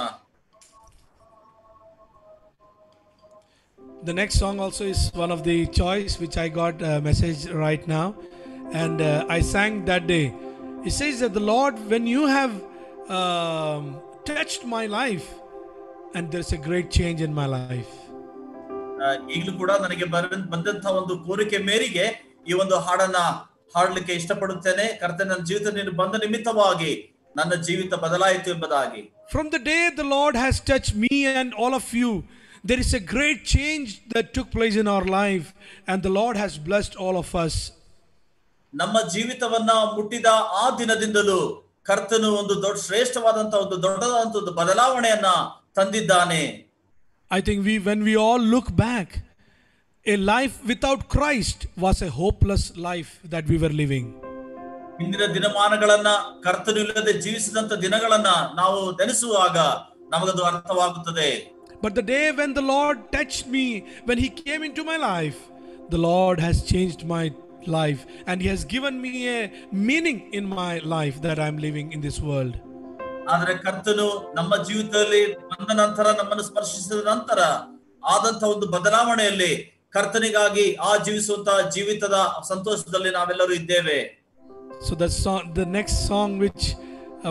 The next song also is one of the choice which I got a message right now, and I sang that day. It says that the Lord, when you have touched my life, and there's a great change in my life. ಈಗಲೂ ಕೂಡ ನನಗೆ ಬಂದಂತಹ ಒಂದು ಕೋರಿಕೆ ಮೇರೆಗೆ ಈ ಒಂದು ಹಾಡನ್ನ ಹಾಡಲಿಕ್ಕೆ ಇಷ್ಟಪಡುತ್ತೇನೆ. ಕರ್ತನ ನನ್ನ ಜೀವಿತ ನೀನು ಬಂದ ನಿಮಿತ್ತವಾಗಿ ನನ್ನ ಜೀವಿತ ಬದಲಾಯಿತು ಎಂಬುದಾಗಿ. From the day the Lord has touched me and all of you, there is a great change that took place in our life, and the Lord has blessed all of us. ನಮ್ಮ ಜೀವಿತವನ್ನ ಮುಟ್ಟಿದ ಆ ದಿನದಿಂದಲೂ ಕರ್ತನು ಒಂದು ದೊಡ್ಡ ಶ್ರೇಷ್ಠವಾದಂತಹ ಒಂದು ದೊಡ್ಡದಾದಂತಹ ಒಂದು ಬದಲಾವಣೆಯನ್ನ ತಂದಿದ್ದಾನೆ. I think when we all look back, a life without Christ was a hopeless life that we were living. ಇಂದಿನ ದಿನಮಾನಗಳನ್ನ ಕರ್ತನು ಇಲ್ಲದೆ ಜೀವಿಸಿದಂತ ದಿನಗಳನ್ನ ನಾವು ನೆನೆಸುವಾಗ ನಮಗದು ಅರ್ಥವಾಗುತ್ತದೆ. But the day when the Lord touched me, when He came into my life, the Lord has changed my life, and He has given me a meaning in my life that I am living in this world. ಆದರೆ ಕರ್ತನು ನಮ್ಮ ಜೀವಿತದಲ್ಲಿ ಬಂದ ನಂತರ, ನಮ್ಮನ್ನು ಸ್ಪರ್ಶಿಸಿದ ನಂತರ ಆದಂತ ಒಂದು ಬದಲಾವಣೆಯಲ್ಲಿ ಕರ್ತನಿಗಾಗಿ ಆ ಜೀವಿಸುವಂತಹ ಜೀವಿತದ ಸಂತೋಷದಲ್ಲಿ ನಾವೆಲ್ಲರೂ ಇದ್ದೇವೆ. So the next song which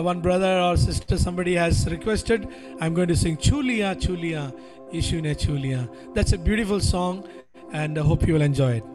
one brother or sister somebody has requested, I'm going to sing Chulia Chulia Ishune Chulia. That's a beautiful song, and I hope you will enjoy it.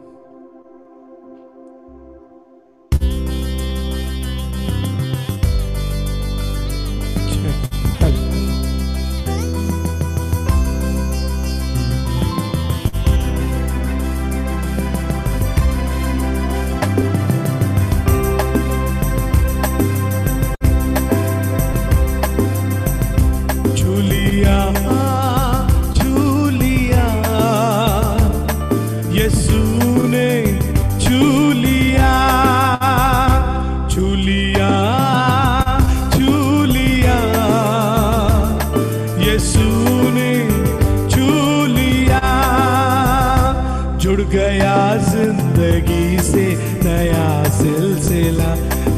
जुड़ गया जिंदगी से नया सिलसिला,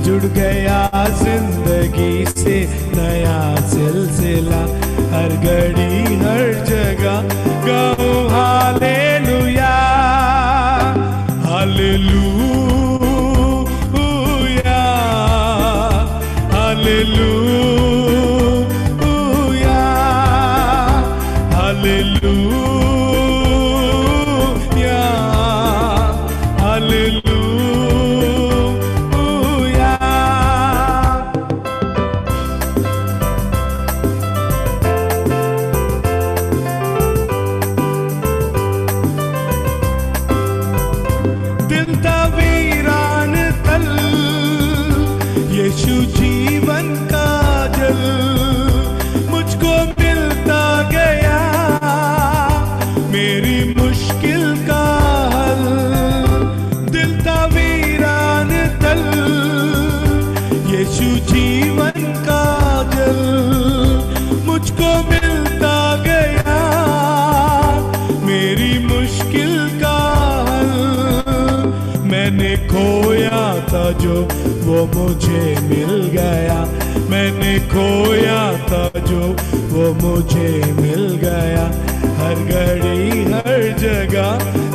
जुड़ गया जिंदगी से नया सिलसिला, हर घड़ी हर जगह गाओ हालेलुया हालेलुया हालेलुया हालेलुया खोया था जो वो मुझे मिल गया, मैंने खोया था जो वो मुझे मिल गया। हर घड़ी हर जगह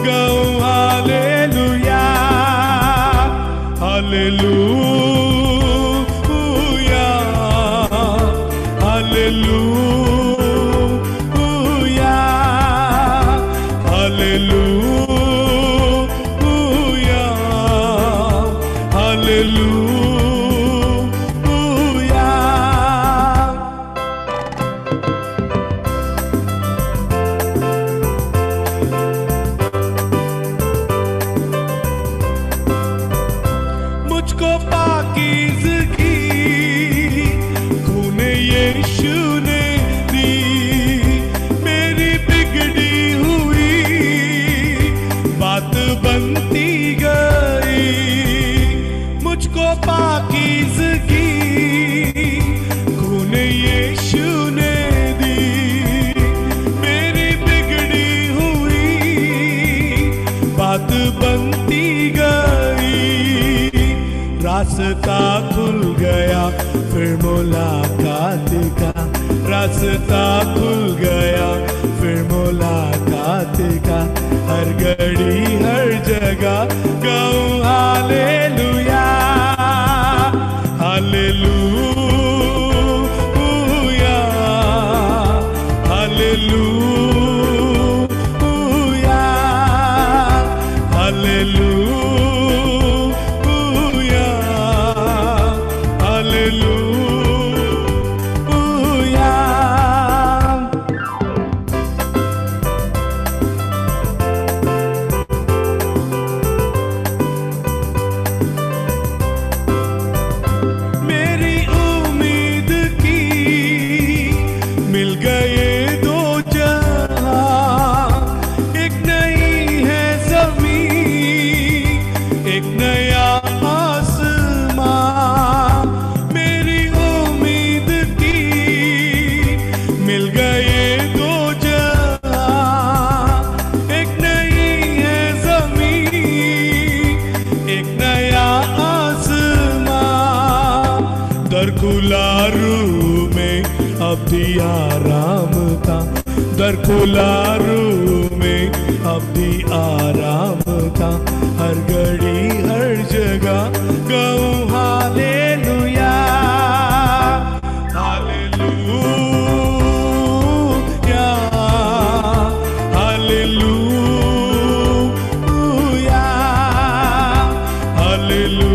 गाऊं hallelujah, hallelujah, hallelujah, hallelujah, hallelujah. मुझको पाकीज़गी खूने यीशु ने दी, मेरी बिगड़ी हुई बात बनती गई। मुझको पाकीज़गी खूने यीशु ने दी, मेरी बिगड़ी हुई बात बनती गई। रास्ता खुल गया फिर मुलाकात का, रास्ता खुल गया फिर मुलाकात का। हर घड़ी हर जगह गाऊं हालेलुया, हालेलुया, हालेलुया, हालेलुया, मेरी उम्मीद की मिल गए दो जहां, एक नई है ज़मीन एक नया आसमां। मेरी उम्मीद की मिल गए दो जहां, एक नई है ज़मीन एक नया आसमां। दर खुला रूह में अब भी आराम था, दर खुला रूह में अब भी आराम था। हर घड़ी हर जगह गाऊं hallelujah, hallelujah, hallelujah, hallelujah,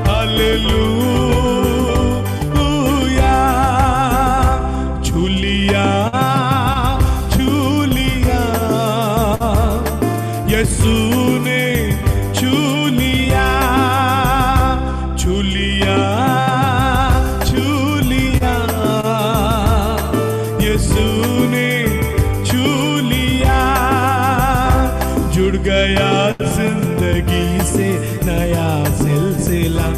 hallelujah. छूलिया छूलिया यीशु ने छूलिया, छूलिया छूलिया यीशु ने छूलिया। जुड़ गया जिंदगी से नया सिलसिला,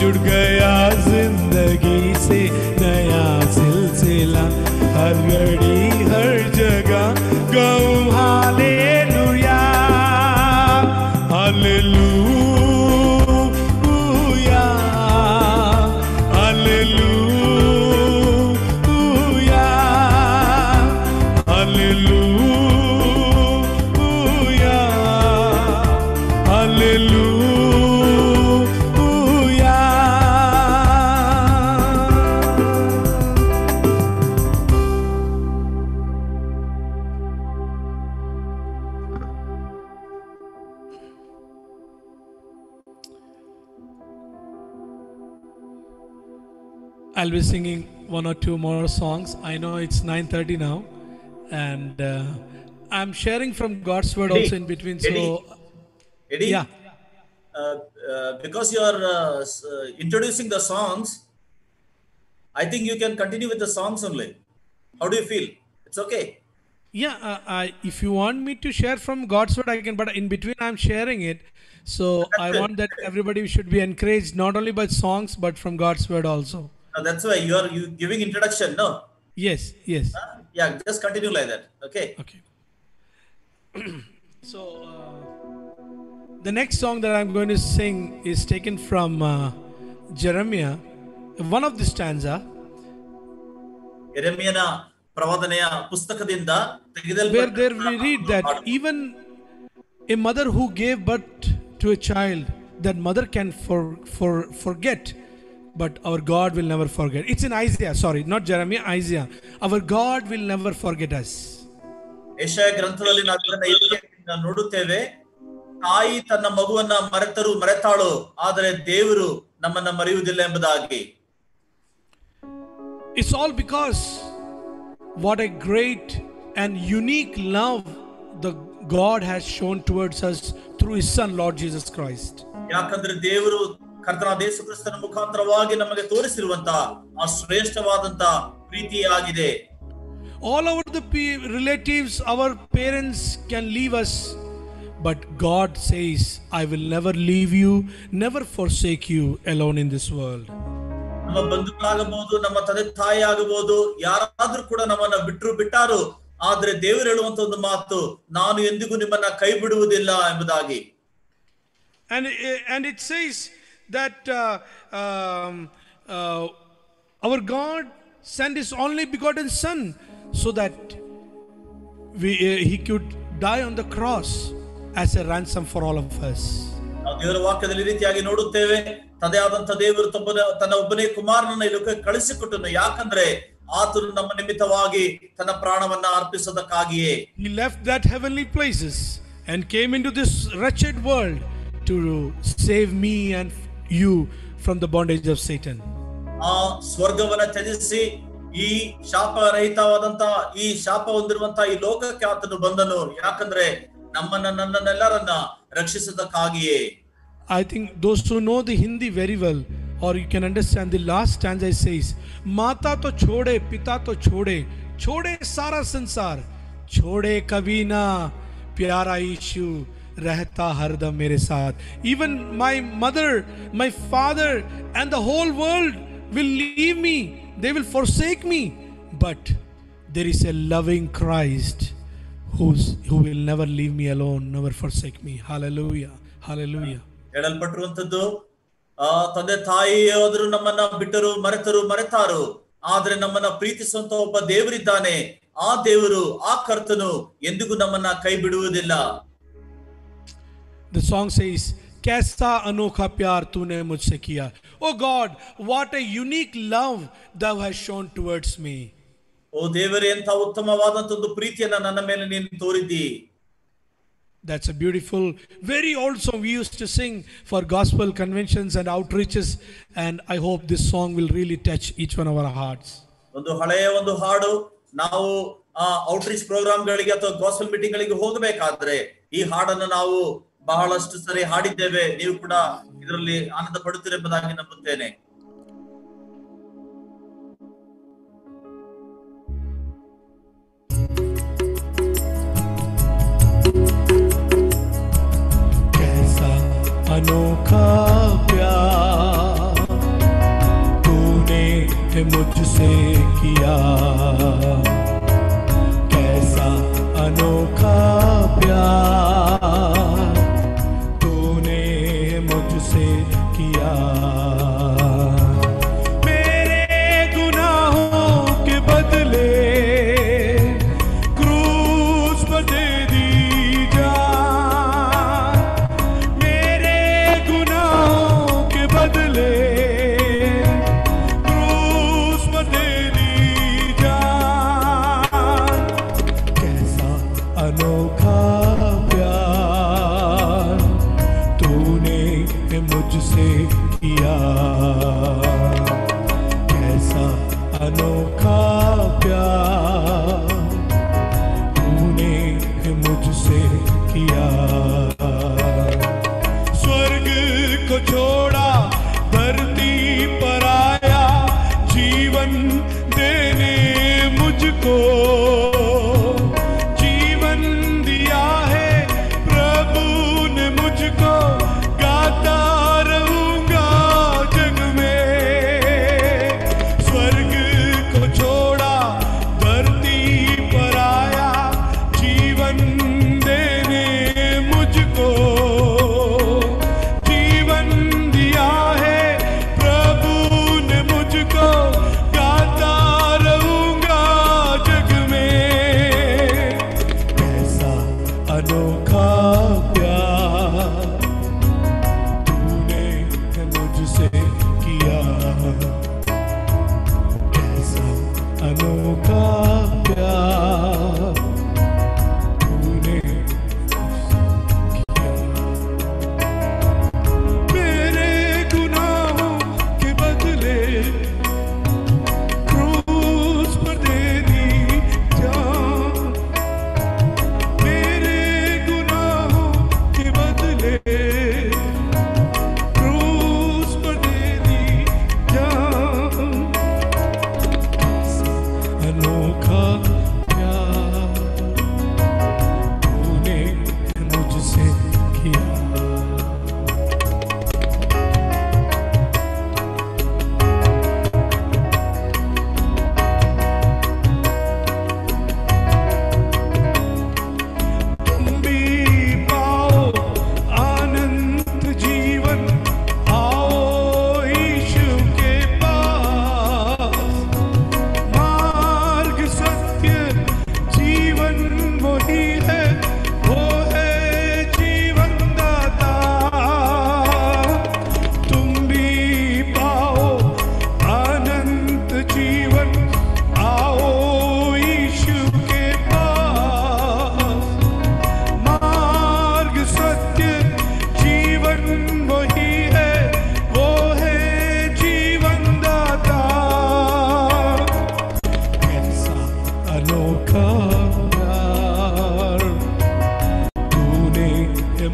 जुड़ गया जिंदगी से नया सिलसिला। हर घड़ी हर जगह गाऊं hallelujah, hallelujah, hallelujah, hallelujah, hallelujah. I'll be singing one or two more songs. I know it's 9:30 now, and I'm sharing from God's word Eddie, also in between. So, Eddie, yeah, because you are introducing the songs, I think you can continue with the songs only. How do you feel? It's okay. yeah. If you want me to share from God's word, I can. But in between, I'm sharing it. So I good. want that everybody should be encouraged not only by songs but from God's word also. That's why you giving introduction, no? Yes, yes. Yeah, just continue like that. Okay. Okay. So The next song that I'm going to sing is taken from Jeremiah, one of the stanza, ಯೆರೆಮೀಯನ ಪ್ರವಾದನೆಯ ಪುಸ್ತಕದಿಂದ where there we read that even a mother who gave birth to a child, that mother can forget, but our God will never forget. It's in Isaiah, sorry, not Jeremiah, Isaiah. Our God will never forget us. ಯೆಶಾಯ ಗ್ರಂಥದಲ್ಲಿ ನಾವು ಇದನ್ನ ಈ ರೀತಿಯಾಗಿ ನೋಡುತ್ತೇವೆ. ತಾಯಿ ತನ್ನ ಮಗುವನ್ನ ಮರೆತಾಳು, ಆದರೆ ದೇವರು ನಮ್ಮನ್ನ ಮರೆಯುವುದಿಲ್ಲ ಎಂಬುದಾಗಿ. It's all because what a great and unique love the God has shown towards us through His Son Lord Jesus Christ. ಯಾಕಂದ್ರೆ ದೇವರು ಕರ್ತನಾದ ಯೇಸು ಕ್ರಿಸ್ತನ ಮುಖಾಂತರವಾಗಿ ನಮಗೆ ತೋರಿಸಿರುವಂತ ಆ ಶ್ರೇಷ್ಠವಾದಂತ ಪ್ರೀತಿಯಾಗಿದೆ. All over the relatives, our parents can leave us, but God says, I will never leave you, never forsake you alone in this world. ನಮ್ಮ ಬಂಧುಗಳಾಗಬಹುದು, ನಮ್ಮ ತಂದೆ ತಾಯಿ ಆಗಬಹುದು, ಯಾರಾದ್ರೂ ಕೂಡ ನಮ್ಮನ್ನ ಬಿಟ್ಟಾರು, ಆದ್ರೆ ದೇವರು ಹೇಳುವಂತ ಒಂದು ಮಾತು, ನಾನು ಎಂದಿಗೂ ನಿಮ್ಮನ್ನ ಕೈ ಬಿಡುವುದಿಲ್ಲ ಎಂಬುದಾಗಿ. And it says that our God sent His only begotten Son so that He could die on the cross as a ransom for all of us. ನಾವು ದೇವರ ವಾಕ್ಯದಲ್ಲಿ ರೀತಿಯಾಗಿ ನೋಡುತ್ತೇವೆ, ತಂದೆಯಾದಂತ ದೇವರು ತನ್ನ ಒಬ್ಬನೇ ಕುಮಾರನನ್ನ ಈ ಲೋಕಕ್ಕೆ ಕಳಿಸಿಕೊಟ್ಟನು. ಯಾಕಂದ್ರೆ ಆತನು ನಮ್ಮ ನಿಮಿತ್ತವಾಗಿ ತನ್ನ ಪ್ರಾಣವನ್ನ ಅರ್ಪಿಸೋದಕ್ಕಾಗಿಯೇ. He left that heavenly places and came into this wretched world to save me and you from the bondage of Satan. ಆ ಸ್ವರ್ಗವನ್ನ ತ್ಯಜಿಸಿ ಈ ಶಾಪರಹಿತವಾದಂತ ಈ ಶಾಪ ಹೊಂದಿರುವಂತ ಈ ಲೋಕಕ್ಕೆ ಆತನು ಬಂದನು. ಯಾಕಂದ್ರೆ ನನ್ನನ್ನೆಲ್ಲರನ್ನ ರಕ್ಷಿಸೋದಕ್ಕಾಗಿಯೇ. I think those who know the Hindi very well, or you can understand the last stanza says, माता तो छोड़े पिता तो छोड़े सारा संसार, छोड़े कभी ना प्यारा यीशु रहता हरदम मेरे साथ. Even my mother, my father and the whole world will leave me, they will forsake me, but there is a loving Christ who will never leave me alone, never forsake me. Hallelujah, hallelujah. ಹೇಳಲ್ಪಟ್ಟಿರುವಂತದ್ದು, ತಂದೆ ತಾಯಿ ಹೋದ್ರು ನಮ್ಮನ್ನ ಬಿಟ್ಟರು ಮರೆತಾರು, ಆದ್ರೆ ನಮ್ಮನ್ನ ಪ್ರೀತಿಸುವಂತ ಒಬ್ಬ ದೇವರಿದ್ದಾನೆ. ಆ ದೇವರು, ಆ ಕರ್ತನು ಎಂದಿಗೂ ನಮ್ಮನ್ನ ಕೈ ಬಿಡುವುದಿಲ್ಲ. The song says, कैसा अनोखा प्यार तूने मुझसे किया. Oh God, what a unique love thou hast shown towards me. ಓ ದೇವರೇ, ಎಂಥ ಉತ್ತಮವಾದಂತ ಒಂದು ಪ್ರೀತಿಯನ್ನ ನನ್ನ ಮೇಲೆ ನೀನು ತೋರಿದಿ. That's a beautiful, very old song we used to sing for gospel conventions and outreaches, and I hope this song will really touch each one of our hearts. ಒಂದು ಹಳೆಯ ಒಂದು ಹಾಡು, ನಾವು ಔಟ್ರೀಚ್ ಪ್ರೋಗ್ರಾಮ್ಗಳಿಗೆ ಅಥವಾ ಗಾಸ್ಪಲ್ ಮೀಟಿಂಗ್ ಗಳಿಗೆ ಹೋಗಬೇಕಾದ್ರೆ ಈ ಹಾಡನ್ನು ನಾವು ಬಹಳಷ್ಟು ಸರಿ ಹಾಡಿದ್ದೇವೆ. ನೀವು ಕೂಡ ಇದರಲ್ಲಿ ಆನಂದ ಪಡುತ್ತೀರೆಂಬುದಾಗಿ ನಂಬುತ್ತೇನೆ. अनोखा प्यार तूने मुझसे किया, कैसा अनोखा प्यार तूने मुझसे किया. मेरे गुनाहों के बदले क्रूस पर दे दी जान, मेरे गुनाहों के बदले क्रूस पर दे दी जान. कैसा अनोखा प्यार तूने मुझसे किया, कैसा अनोखा प्यार तूने मुझसे किया. स्वर्ग को छोड़ा धरती पर आया, जीवन देने मुझको जीवन दिया है प्रभु ने मुझको, गाता रहूंगा जग में. स्वर्ग को छोड़ा धरती पर आया, जीवन देने मुझको क्रूस पर दे दी जान। अनोखा प्यार तूने मुझसे किया।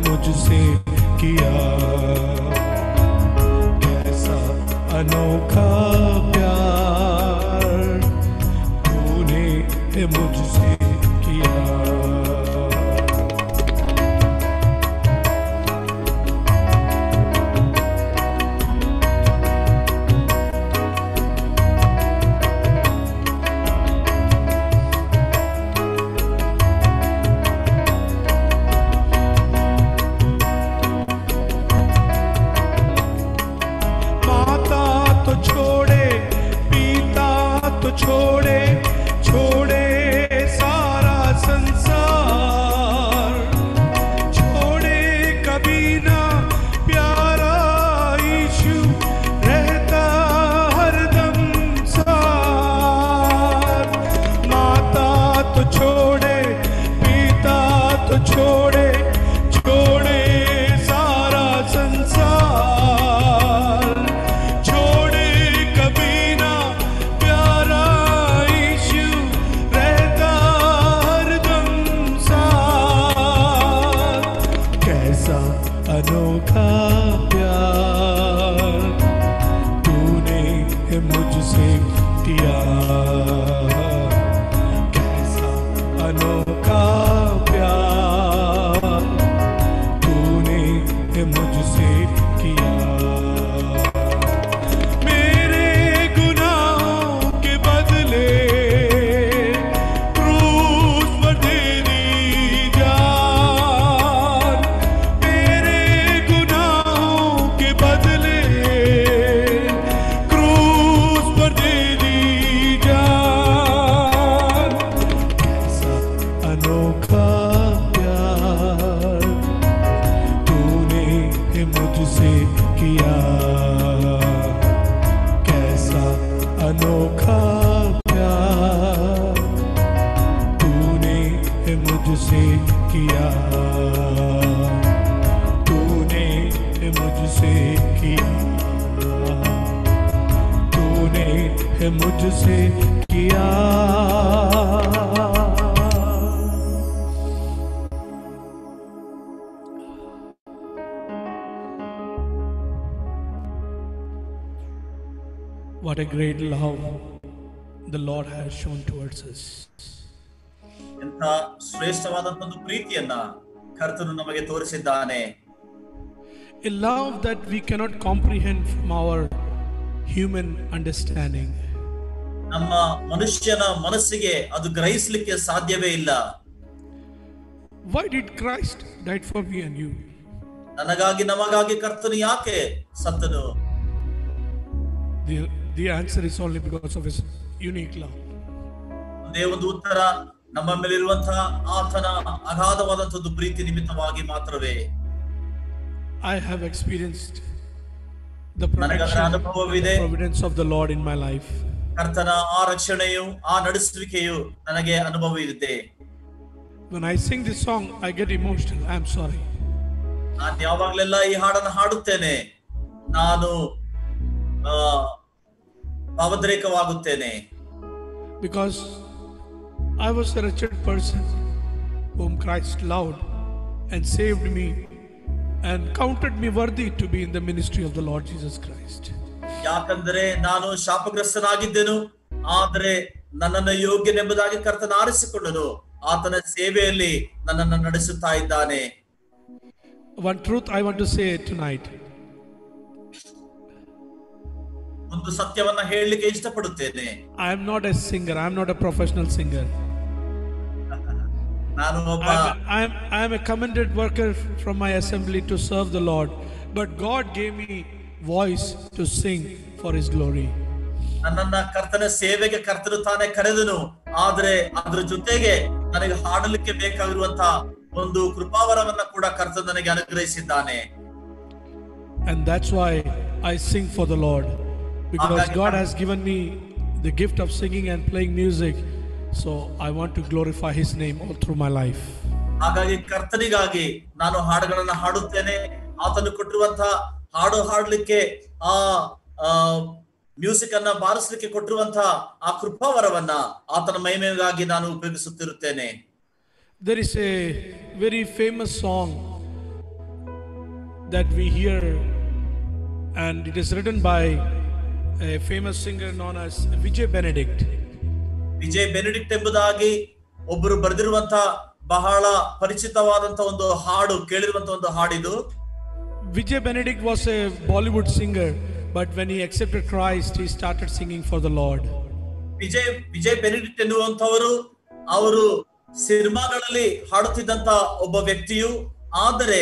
मुझसे किया कैसा अनोखा प्यार तूने मुझसे किया। छोड़े छोड़े सारा संसार, छोड़े कभी ना प्यारा यीशु रहता हरदम साथ। माता तो छोड़े पिता तो छोड़े छोड़े सारा संसार, छोड़े कभी ना प्यारा यीशु रहता हरदम साथ। कैसा अनोखा प्यार तूने मुझसे किया, कैसा अनोखा प्यार तूने मुझसे किया। मेरे गुनाहों के बदले क्रूस पर दे दी जान, मेरे गुनाहों के बदले क्रूस पर दे दी जान। कैसा अनोखा प्यार तूने मुझसे किया, कैसा अनोखा प्यार तूने मुझसे किया, तूने मुझसे किया, तूने मुझसे किया। What a great love the Lord has shown towards us. ಎಂಥ ಶ್ರೇಷ್ಠವಾದಂತ ಒಂದು ಪ್ರೀತಿಯನ್ನ ಕರ್ತನು ನಮಗೆ ತೋರಿಸಿದ್ದಾನೆ. A love that we cannot comprehend from our human understanding. ನಮ್ಮ ಮನುಷ್ಯನ ಮನಸ್ಸಿಗೆ ಅದು ಗ್ರಹಿಸಲಿಕ್ಕೆ ಸಾಧ್ಯವೇ ಇಲ್ಲ. Why did Christ died for me and you? ನನಗಾಗಿ ನಮಗಾಗಿ ಕರ್ತನು ಯಾಕೆ ಸತ್ತನು? The answer is only because of his unique love. ಒಂದೇ ಒಂದು ಉತ್ತರ, ನಮ್ಮ ಮೇಲಿರುವಂತಹ ಆತನ ಅಗಾಧವಾದಂತಹ ಪ್ರೀತಿ ನಿಮಿತ್ತವಾಗಿ ಮಾತ್ರವೇ. I have experienced the providence of the Lord in my life. ಕರ್ತನ ಆ ರಕ್ಷಣೆಯು ಆ ನಡೆಸುವಿಕೆಯು ನನಗೆ ಅನುಭವವಿದೆ. When I sing this song, I get emotional. I am sorry. ನಾನು ಯಾವಾಗಲೆಲ್ಲ ಈ ಹಾಡನ್ನು ಹಾಡುತ್ತೇನೆ, ನಾನು ಭಾವೋದ್ರೇಕವಾಗುತ್ತೇನೆ. Because I was a wretched person whom Christ loved and saved me and counted me worthy to be in the ministry of the Lord Jesus Christ. ಯಾಕಂದರೆ ನಾನು ಶಾಪಗ್ರಸ್ತನಾಗಿದ್ದೆನು, ಆದರೆ ನನ್ನನ್ನು ಯೋಗ್ಯನೆಂಬುದಾಗಿ ಕರ್ತನ ಆರಿಸಿಕೊಂಡನು. ಆತನ ಸೇವೆಯಲ್ಲಿ ನನ್ನನ್ನು ನಡೆಸುತ್ತಾ ಇದ್ದಾನೆ. One truth I want to say tonight. ಒಂದು ಸತ್ಯವನ್ನ ಹೇಳಲಿಕ್ಕೆ ಇಷ್ಟಪಡುತ್ತೇನೆ. I am not a singer. I am not a professional singer. ನಾನು ಒಬ್ಬ I am a commended worker from my assembly to serve the Lord, but God gave me voice to sing for His glory. ನನ್ನನ್ನ ಕರ್ತನ ಸೇವೆಗೆ ಕರ್ತನು ತಾನೇ ಕರೆದನು, ಆದರೆ ಅದರ ಜೊತೆಗೆ ನನಗೆ ಹಾಡಲಿಕ್ಕೆ ಬೇಕಾಗಿರುವಂತಹ ಒಂದು ಕೃಪಾವರವನ್ನ ಕೂಡ ಕರ್ತನು ನನಗೆ ಅನುಗ್ರಹಿಸಿದ್ದಾನೆ. And that's why I sing for the Lord, because God has given me the gift of singing and playing music, so I want to glorify His name all through my life. ಹಾಗಾಗಿ ಕರ್ತನಿಗಾಗಿ ನಾನು ಹಾಡುಗಳನ್ನ ಹಾಡುತ್ತೇನೆ. ಆತನು ಕೊಟ್ಟಿರುವಂತಹ ಹಾಡು ಹಾಡಲಿಕ್ಕೆ ಆ music ಅನ್ನ ಬಾರಿಸಲಿಕ್ಕೆ ಕೊಟ್ಟಿರುವಂತಹ ಆ ಕೃಪಾವರವನ್ನ ಆತನ ಮಹಿಮೆಗಾಗಿ ನಾನು ಉಪಯೋಗಿಸುತ್ತಿರುತ್ತೇನೆ. There is a very famous song that we hear, and it is written by a famous singer known as Vijay Benedict. Vijay Benedict ಎಂಬುದಾಗಿ ಒಬ್ಬರು ಬರೆದಿರುವಂತಹ ಬಹಳ ಪರಿಚಿತವಾದಂತಹ ಒಂದು ಹಾಡು, ಕೇಳಿರುವಂತಹ ಒಂದು ಹಾಡಿದು. Vijay Benedict was a Bollywood singer, but when he accepted Christ, he started singing for the Lord. Vijay Benedict ಎನ್ನುವಂತವರು ಅವರು ಸಿನಿಮಾಗಳಲ್ಲಿ ಹಾಡುತ್ತಿದ್ದಂತ ಒಬ್ಬ ವ್ಯಕ್ತಿಯು, ಆದರೆ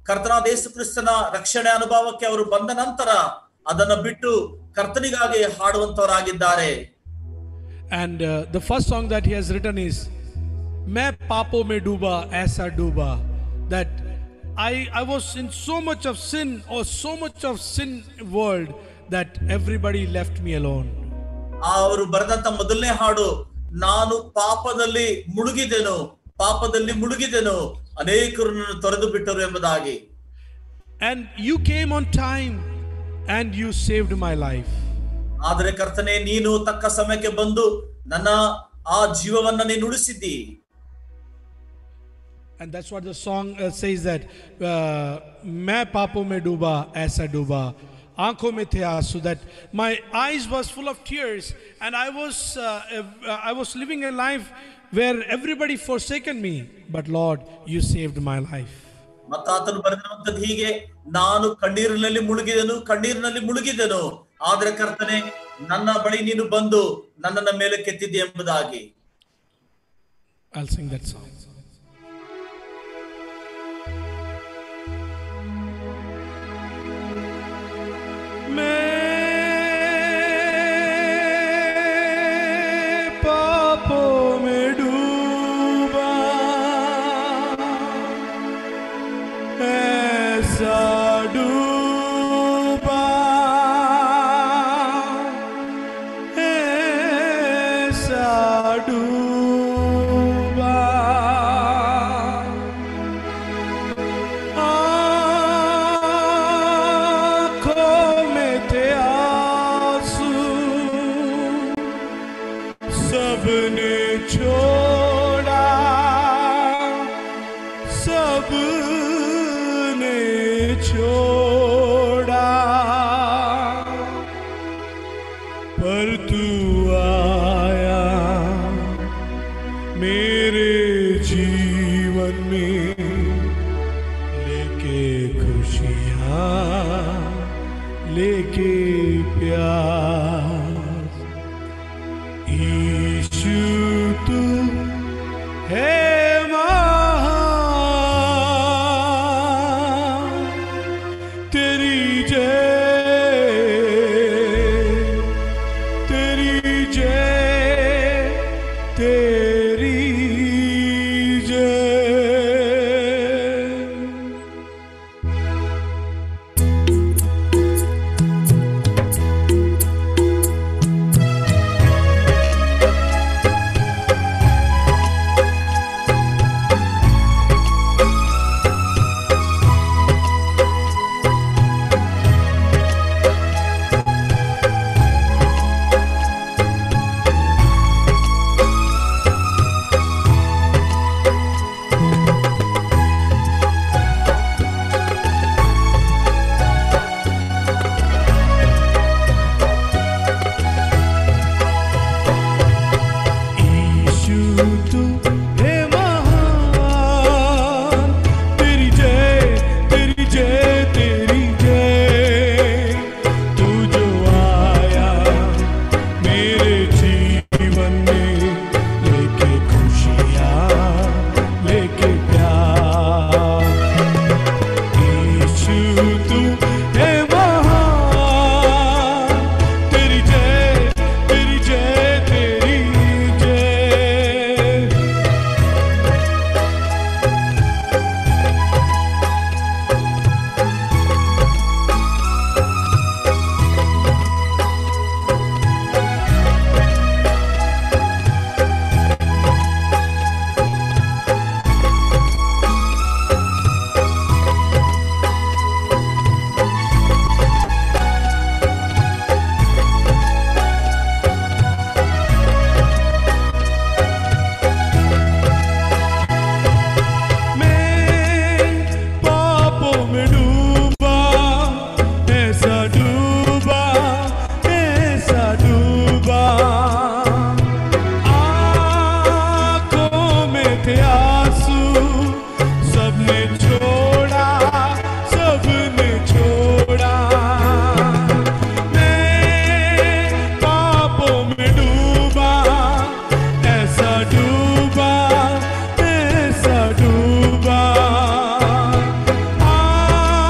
ಕರ್ತನಾದ ಯೇಸು ಕ್ರಿಸ್ತನ ರಕ್ಷಣೆ ಅನುಭವಕ್ಕೆ ಅವರು ಬಂದ ನಂತರ ಅದನ್ನ ಬಿಟ್ಟು ಕರ್ತನಿಗಾಗಿ ಹಾಡುವಂತವರಾಗಿದ್ದಾರೆ. And the first song that he has written is "Main papo mein dooba aisa dooba," that I was in so much of sin, or so much of sin world, that everybody left me alone. ಅವರು ಬರೆದಂತ ಮೊದಲನೇ ಹಾಡು, ನಾನು ಪಾಪದಲ್ಲಿ ಮುಳುಗಿದೆನು, ಅನೇಕರು ನನ್ನನ್ನು ತೊರೆದು ಬಿಟ್ಟರು ಎಂಬುದಾಗಿ. And you came on time and you saved my life. ಆದರೆ ಕರ್ತನೆ, ನೀನು ತಕ್ಕ ಸಮಯಕ್ಕೆ ಬಂದು ನನ್ನ ಆ ಜೀವವನ್ನ ನೀನು ಉಳಿಸಿದ್ದಿ. And that's what the song says, that main papo mein dooba aisa dooba, aankhon mein the aansu, that my eyes was full of tears, and I was living a life where everybody forsaken me, but Lord, you saved my life. ಮತ್ತು ಆತನು ಬರೆದಿರುವಂತದ್ದು ಹೀಗೆ, ನಾನು ಕಣ್ಣೀರಿನಲ್ಲಿ ಮುಳುಗಿದೆನು, ಆದರೆ ಕರ್ತನೆ ನನ್ನ ಬಳಿ ನೀನು ಬಂದು ನನ್ನನ್ನ ಮೇಲೆ ಕೆತ್ತಿದ್ದೆ ಎಂಬುದಾಗಿ. I'll sing that song. मैं पापों में डूबा ऐसा डूबा सबने छोड़ा, पर तू आया मेरे जीवन में, लेके खुशियाँ, लेके प्यार। यीशु तू है में डूबा, ऐसा डूबा, ऐसा डूबा, आँखों में थे आंसू, सबने छोड़ा, सबने छोड़ा। मैं पापों में डूबा, ऐसा डूबा, ऐसा डूबा,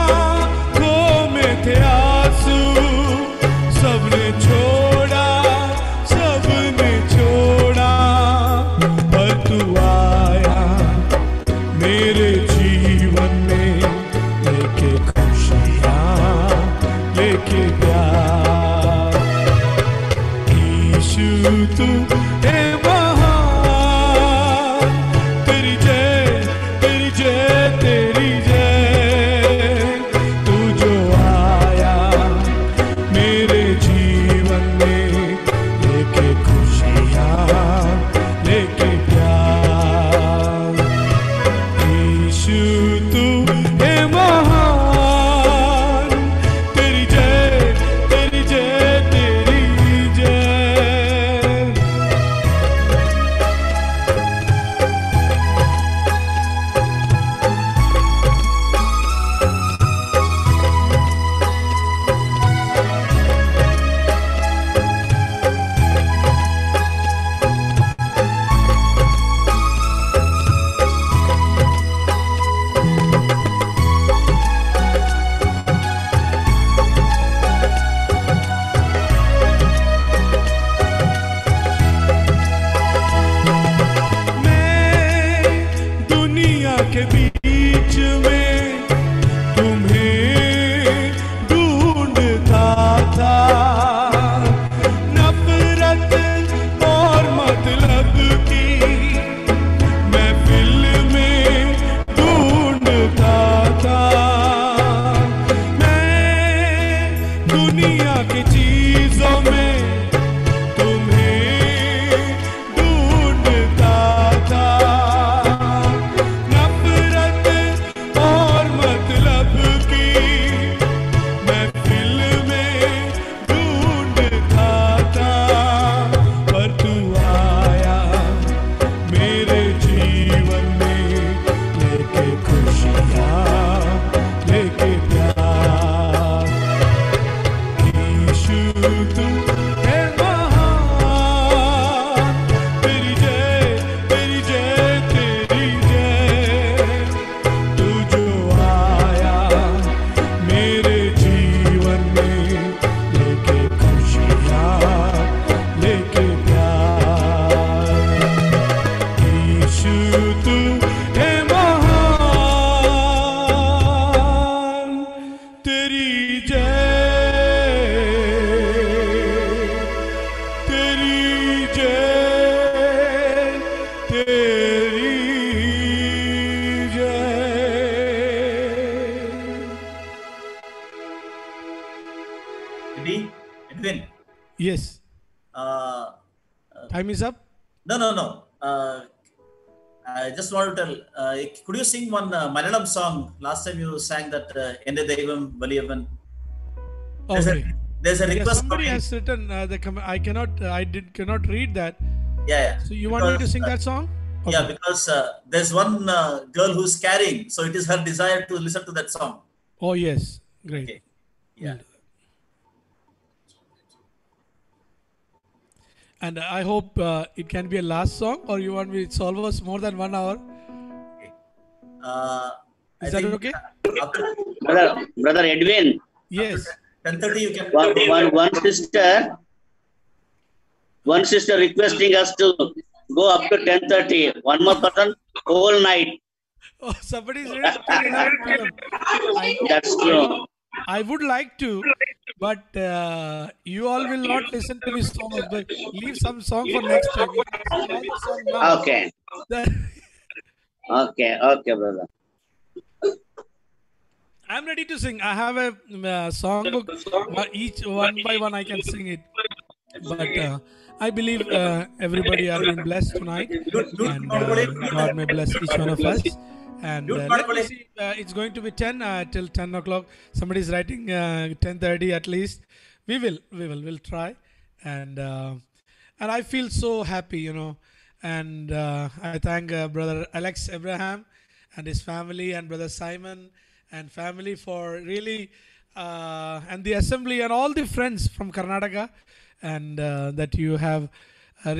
आँखों में थे आंसू, सबने छोड़ा, सबने छोड़ा। पर तू आया मेरे जीवन में, लेके खुशियाँ, लेके प्यार। यीशु तू है महान, तेरी जय, तेरी जय, तेरी जय। तू जो आया मेरे जीवन में, लेके खुशियाँ, लेके प्यार। यीशु तू है महान, तेरी जय, तेरी जय, तेरी जय। मैं दुनिया के बीच में तुम्हें ढूंढता था, नफरत और मतलब की महफिल में ढूंढता था। मैं दुनिया की चीजों में तुम्हें ढूंढता था, नफरत और मतलब की महफिल में ढूंढता था। पर तू आया मेरे जीवन में, लेके खुशियाँ, लेके प्यार। यीशु तू है महान, तेरी जय, तेरी जय, तेरी जय। तू जो आया मेरे जीवन में, लेके खुशियाँ, लेके प्यार। यीशु तू है महान, तेरी जय, तेरी जय, तेरी जय। Edwin, Yes, uh, time is up. no, no, no. I just want to tell, could you sing one Malayalam song? Last time you sang that Ende Deivam Valiyavan. There's Okay. there's a Yeah, request somebody coming. has written I cannot read that. Yeah, yeah. So you want me to Because, sing that song? Yeah, Okay. because there's one girl who's carrying, so it is her desire to listen to that song. Oh yes, great. Okay. Yeah. And I hope it can be a last song, or you want me? It's almost more than 1 hour. I Is that think okay? After Brother Edwin, Yes. 10:30 you can. one sister requesting us to go up to 10:30. One more person, whole night. Oh, somebody's ready to 11 p.m. I know. That's true. I would like to, but you all will not listen to me so much. But leave some song for next time. You can sing all the song now. Okay. Then Okay, brother. I'm ready to sing. I have a songbook. Each one by one I can sing it. But I believe everybody are being blessed tonight, and God may bless each one of us. And Mute let me ಮಾಡ್ಕೊಳ್ಳಿ. see, it's going to be 10 till 10 o'clock. Somebody is writing 10:30 at least. We'll try. And I feel so happy, you know. And I thank Brother Alex Abraham and his family, and Brother Simon and family for really, and the assembly and all the friends from Karnataka, and that you have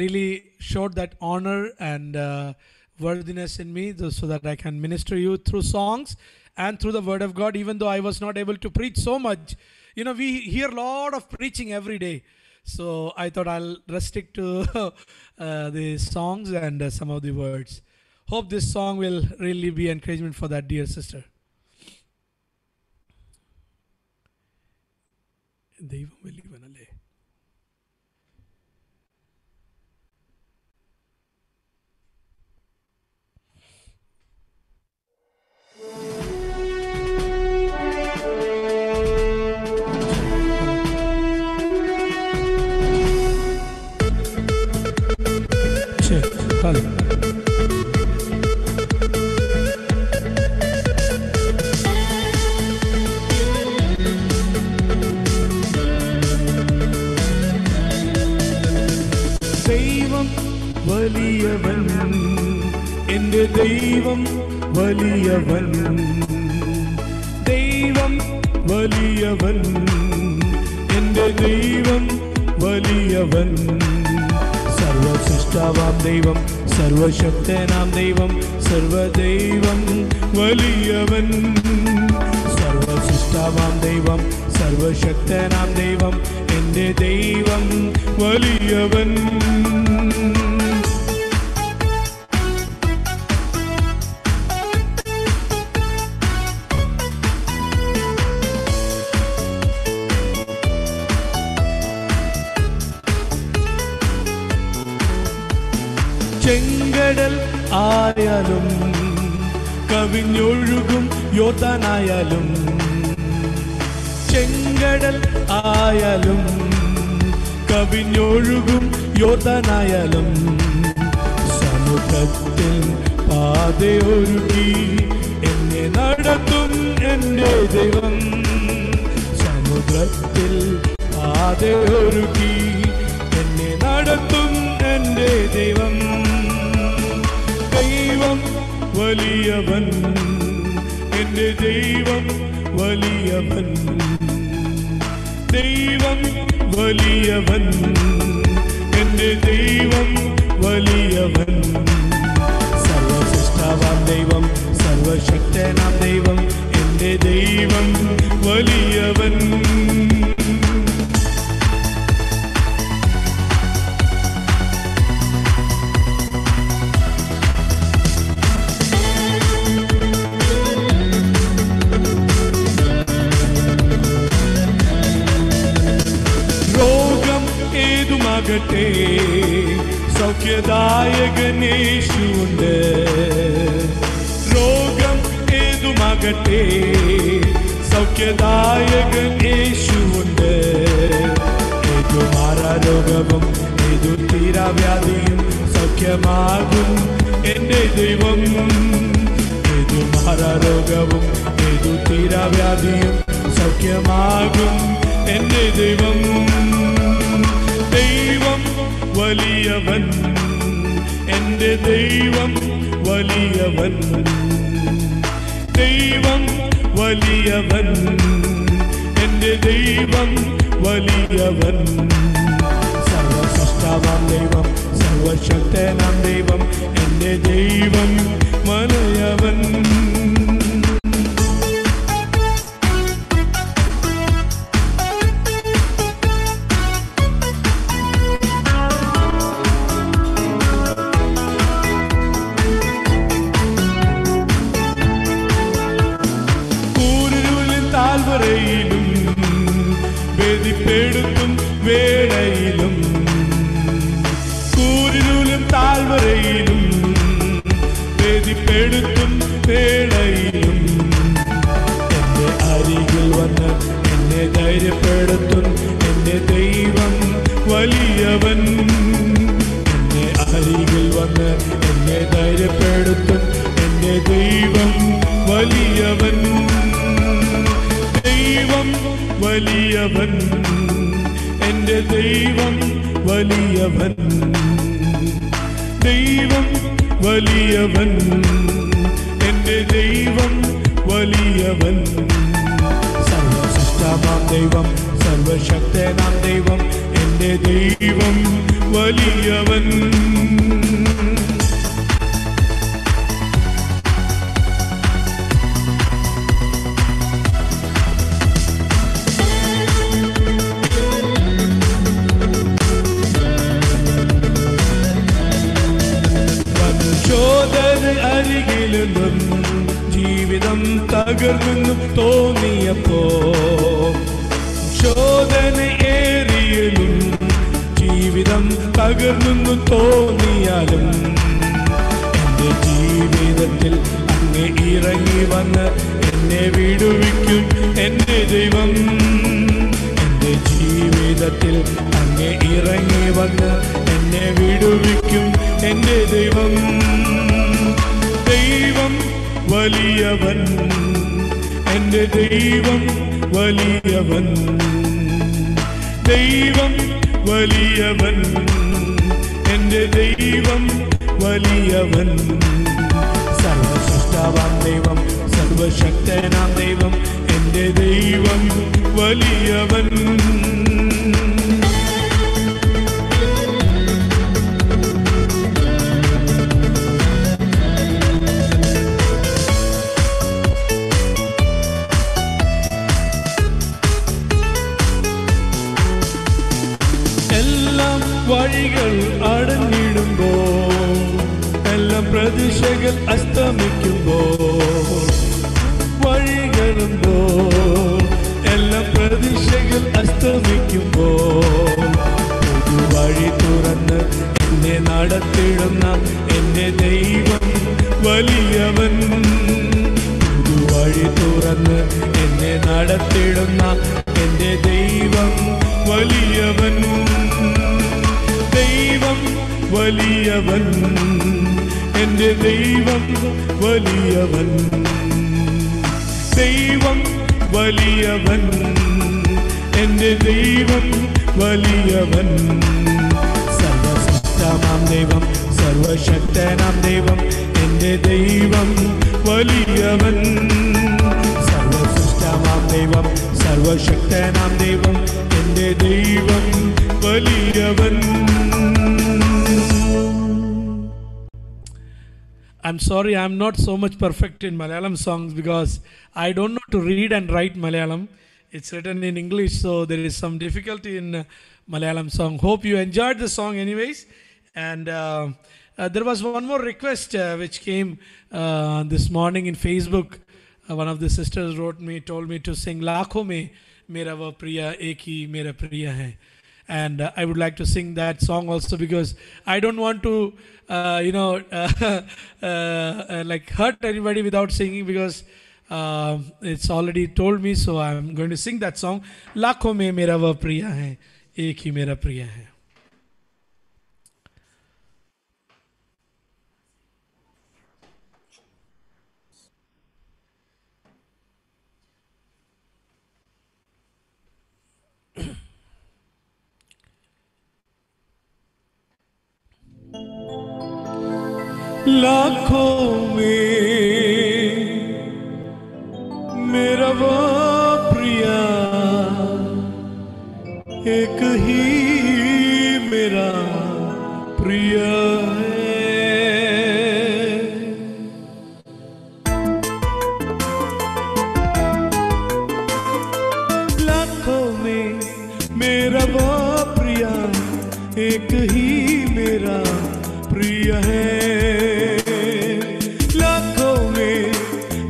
really showed that honor and worthiness in me, so that I can minister you through songs and through the word of God, even though I was not able to preach so much. You know, we hear a lot of preaching every day. So I thought I'll restrict to the songs and some of the words. Hope this song will really be encouragement for that dear sister. ദൈവം വലിയവനല്ലേ. ദൈവം വലിയവൻ, എൻ്റെ ദൈവം വലിയവൻ, ദൈവം വലിയവൻ, എൻ്റെ ദൈവം വലിയവൻ, സർവസൃഷ്ടാവാം ദൈവം, സർവശക്തനാം ദൈവം, സർവദൈവം വലിയവൻ, സർവസൃഷ്ടാവാം ദൈവം, സർവശക്തനാം ദൈവം, എൻ്റെ ദൈവം വലിയവൻ. ചെങ്കടൽ ആയാലും കവിഞ്ഞൊഴുകും യോർദാനായാലും, ചെങ്കടൽ ആയാലും കവിഞ്ഞൊഴുകും യോർദാനായാലും, സമുദ്രത്തിൽ പാതയൊരുക്കി എന്നെ നടത്തും എൻ്റെ ദൈവം, സമുദ്രത്തിൽ പാതയൊരുക്കി എന്നെ നടത്തും എൻ്റെ ദൈവം. ദൈവം വലിയവൻ, എൻ്റെ ദൈവം വലിയവൻ, ദൈവം വലിയവൻ, എൻ്റെ ദൈവം വലിയവൻ, സർവസൃഷ്ടാവാം ദൈവം, സർവശക്തനാം ദൈവം, എൻ്റെ ദൈവം വലിയവൻ. ാകട്ടെ സൗഖ്യദായകനേശുണ്ട്, രോഗം ഏതുമാകട്ടെ സൗഖ്യദായകനേശുണ്ട്, ഏതു മാറാരോഗവും ഏതു തീരാവ്യാധിയും സൗഖ്യമാകും എൻ്റെ ദൈവം, ഏതു മാറാരോഗവും ഏതു തീരാവ്യാധിയും സൗഖ്യമാകും എൻ്റെ ദൈവം. ദൈവം വലിയവൻ, എൻ്റെ ദൈവം വലിയവൻ, ദൈവം വലിയവൻ, എൻ്റെ ദൈവം വലിയവൻ, സർവസൃഷ്ടാവാം ദൈവം, സർവശക്തനാം ദൈവം, എൻ്റെ ദൈവം വലിയവൻ. വേദിപ്പെടുത്തും വേളയിലും, കൂരിരുളും താഴ്വരയിലും വേദിപ്പെടുത്തും വേളയിലും, എൻ്റെ അരികിൽ വന്ന് എന്നെ ധൈര്യപ്പെടുത്തും എൻ്റെ ദൈവം വലിയവൻ, എന്നെ അരികിൽ വന്ന് എന്നെ ധൈര്യപ്പെടുത്തും എൻ്റെ ദൈവം വലിയവൻ, എൻ്റെ ദൈവം വലിയവൻ, ദൈവം വലിയവൻ, എൻ്റെ ദൈവം വലിയവൻ. സർവശക്തനാം ദൈവം, സർവശക്തനാം ദൈവം, എൻ്റെ ദൈവം വലിയവൻ. പരിശോധന അരികിലും ജീവിതം തകർന്നു തോന്നിയപ്പോ, ശോധന ഏറിയലും ജീവിതം തകർന്നു തോന്നിയാലും എൻ്റെ ജീവിതത്തിൽ അങ്ങ് ഇറങ്ങി വന്ന് എന്നെ വിടുവിക്കും എൻ്റെ ദൈവം. എൻ്റെ ജീവിതത്തിൽ അങ്ങ് ഇറങ്ങി വന്ന് എന്നെ വിടുവിക്കും എൻ്റെ ദൈവം. ദൈവം വലിയവൻ, എൻ്റെ ദൈവം വലിയവൻ, ദൈവം വലിയവൻ, എൻ്റെ ദൈവം വലിയവൻ. സർവസൃഷ്ടാവാം ദൈവം, സർവശക്തനാം ദൈവം, എൻ്റെ ദൈവം വലിയവൻ. എല്ലാം വഴികൾ അടഞ്ഞിടുമ്പോൾ, എല്ലാം പ്രതീക്ഷകൾ അസ്തമിക്കുമ്പോൾ, വഴികളുമ്പോൾ എല്ലാം പ്രതീക്ഷകൾ അസ്തമിക്കുമ്പോൾ, ഒരു വഴി തുറന്ന് എന്നെ നടത്തിടുന്ന എൻ്റെ ദൈവം വലിയവൻ. ഒരു വഴി തുറന്ന് എന്നെ നടത്തിടുന്ന എൻ്റെ ദൈവം വലിയവൻ. ദൈവം വലിയവൻ, എൻ്റെ ദൈവം വലിയവൻ, ദൈവം വലിയവൻ, എൻ്റെ ദൈവം വലിയവൻ. സർവശക്തനാം ദൈവം, സർവശക്തനാം ദൈവം, എൻ്റെ ദൈവം വലിയവൻ. സർവസൃഷ്ടാവാം ദൈവം, സർവശക്തനാം ദൈവം, എൻ്റെ ദൈവം വലിയവൻ. I'm sorry, I'm not so much perfect in Malayalam songs because I don't know to read and write Malayalam. It's written in English, so there is some difficulty in Malayalam song. Hope you enjoyed the song anyways. And there was one more request which came this morning in Facebook. One of the sisters wrote me, told me to sing Laakho mein mera wo priya ek hi mera priya hai. And I would like to sing that song also because I don't want to like hurt anybody without singing because it's already told me, so I'm going to sing that song. Laakho mein mera wo priya hai ek hi mera priya hai. लाखों में मेरा वो प्रिया एक ही मेरा प्रिय है। लाखों में मेरा वो प्रिया एक ही मेरा प्रिय है।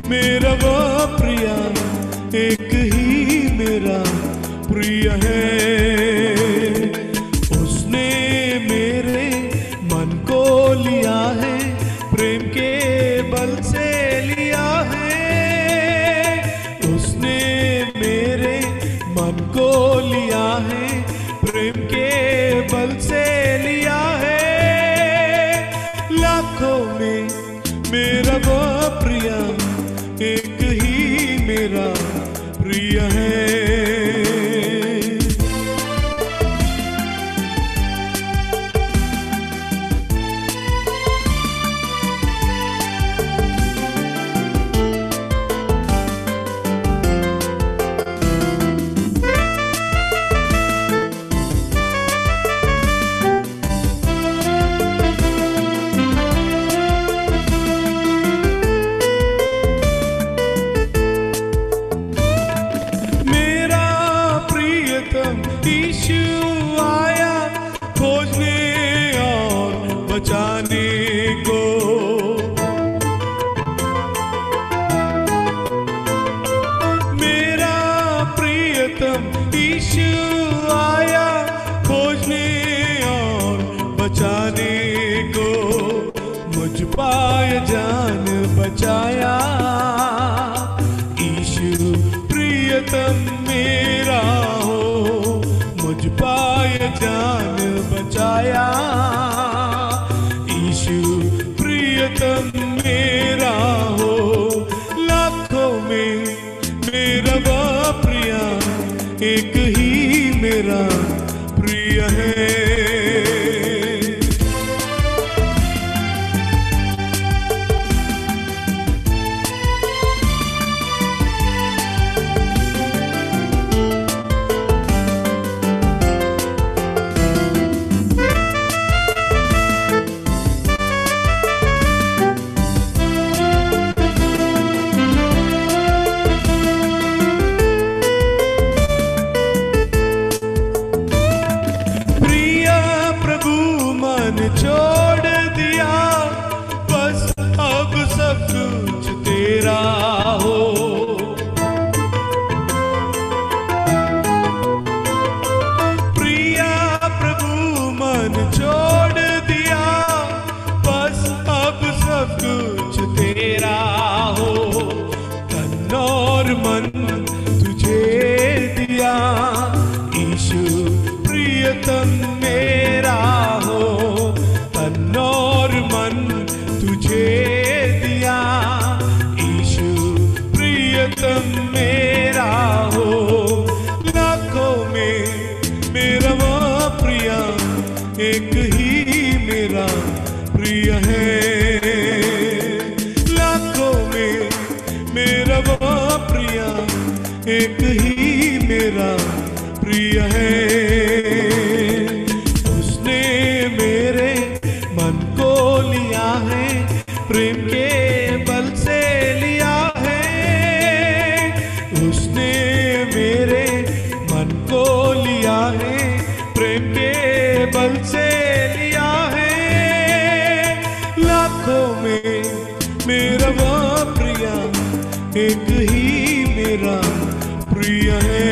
मेरा वो प्रिया एक ही मेरा प्रिय है। उसने मेरे मन को लिया है, प्रेम के बल से लिया है। उसने मेरे मन को लिया है, प्रेम के बल से लिया है। लाखों में मेरा वो प्रिया एक ही मेरा प्रिय है। यीशु आया खोजने और बचाने को, मुझ पाए जान बचाया। यीशु प्रियतम मेरा हो, मुझ पाए जान बचाया। यीशु प्रियतम मेरा हो, लाखों में मेरा वो प्रिय, एक ही मेरा प्रिय है। छोड़ दिया बस अब सब कुछ तेरा हो। प्रिया प्रभु मन छोड़ दिया बस अब सब कुछ तेरा हो। तन और मन तुझे दिया यीशु प्रियतम मेरा हो। तन और मन तुझे दिया यीशु प्रियतम मेरा हो। लाखों में मेरा वो प्रिय, एक ही मेरा प्रिय है। लाखों में मेरा वो प्रिय, एक ही मेरा प्रिय है। उसने मेरे मन को लिया है, प्रेम के बल से लिया है। उसने मेरे मन को लिया है, प्रेम के बल से लिया है। लाखों में मेरा वो प्रिय, एक ही मेरा प्रिय है।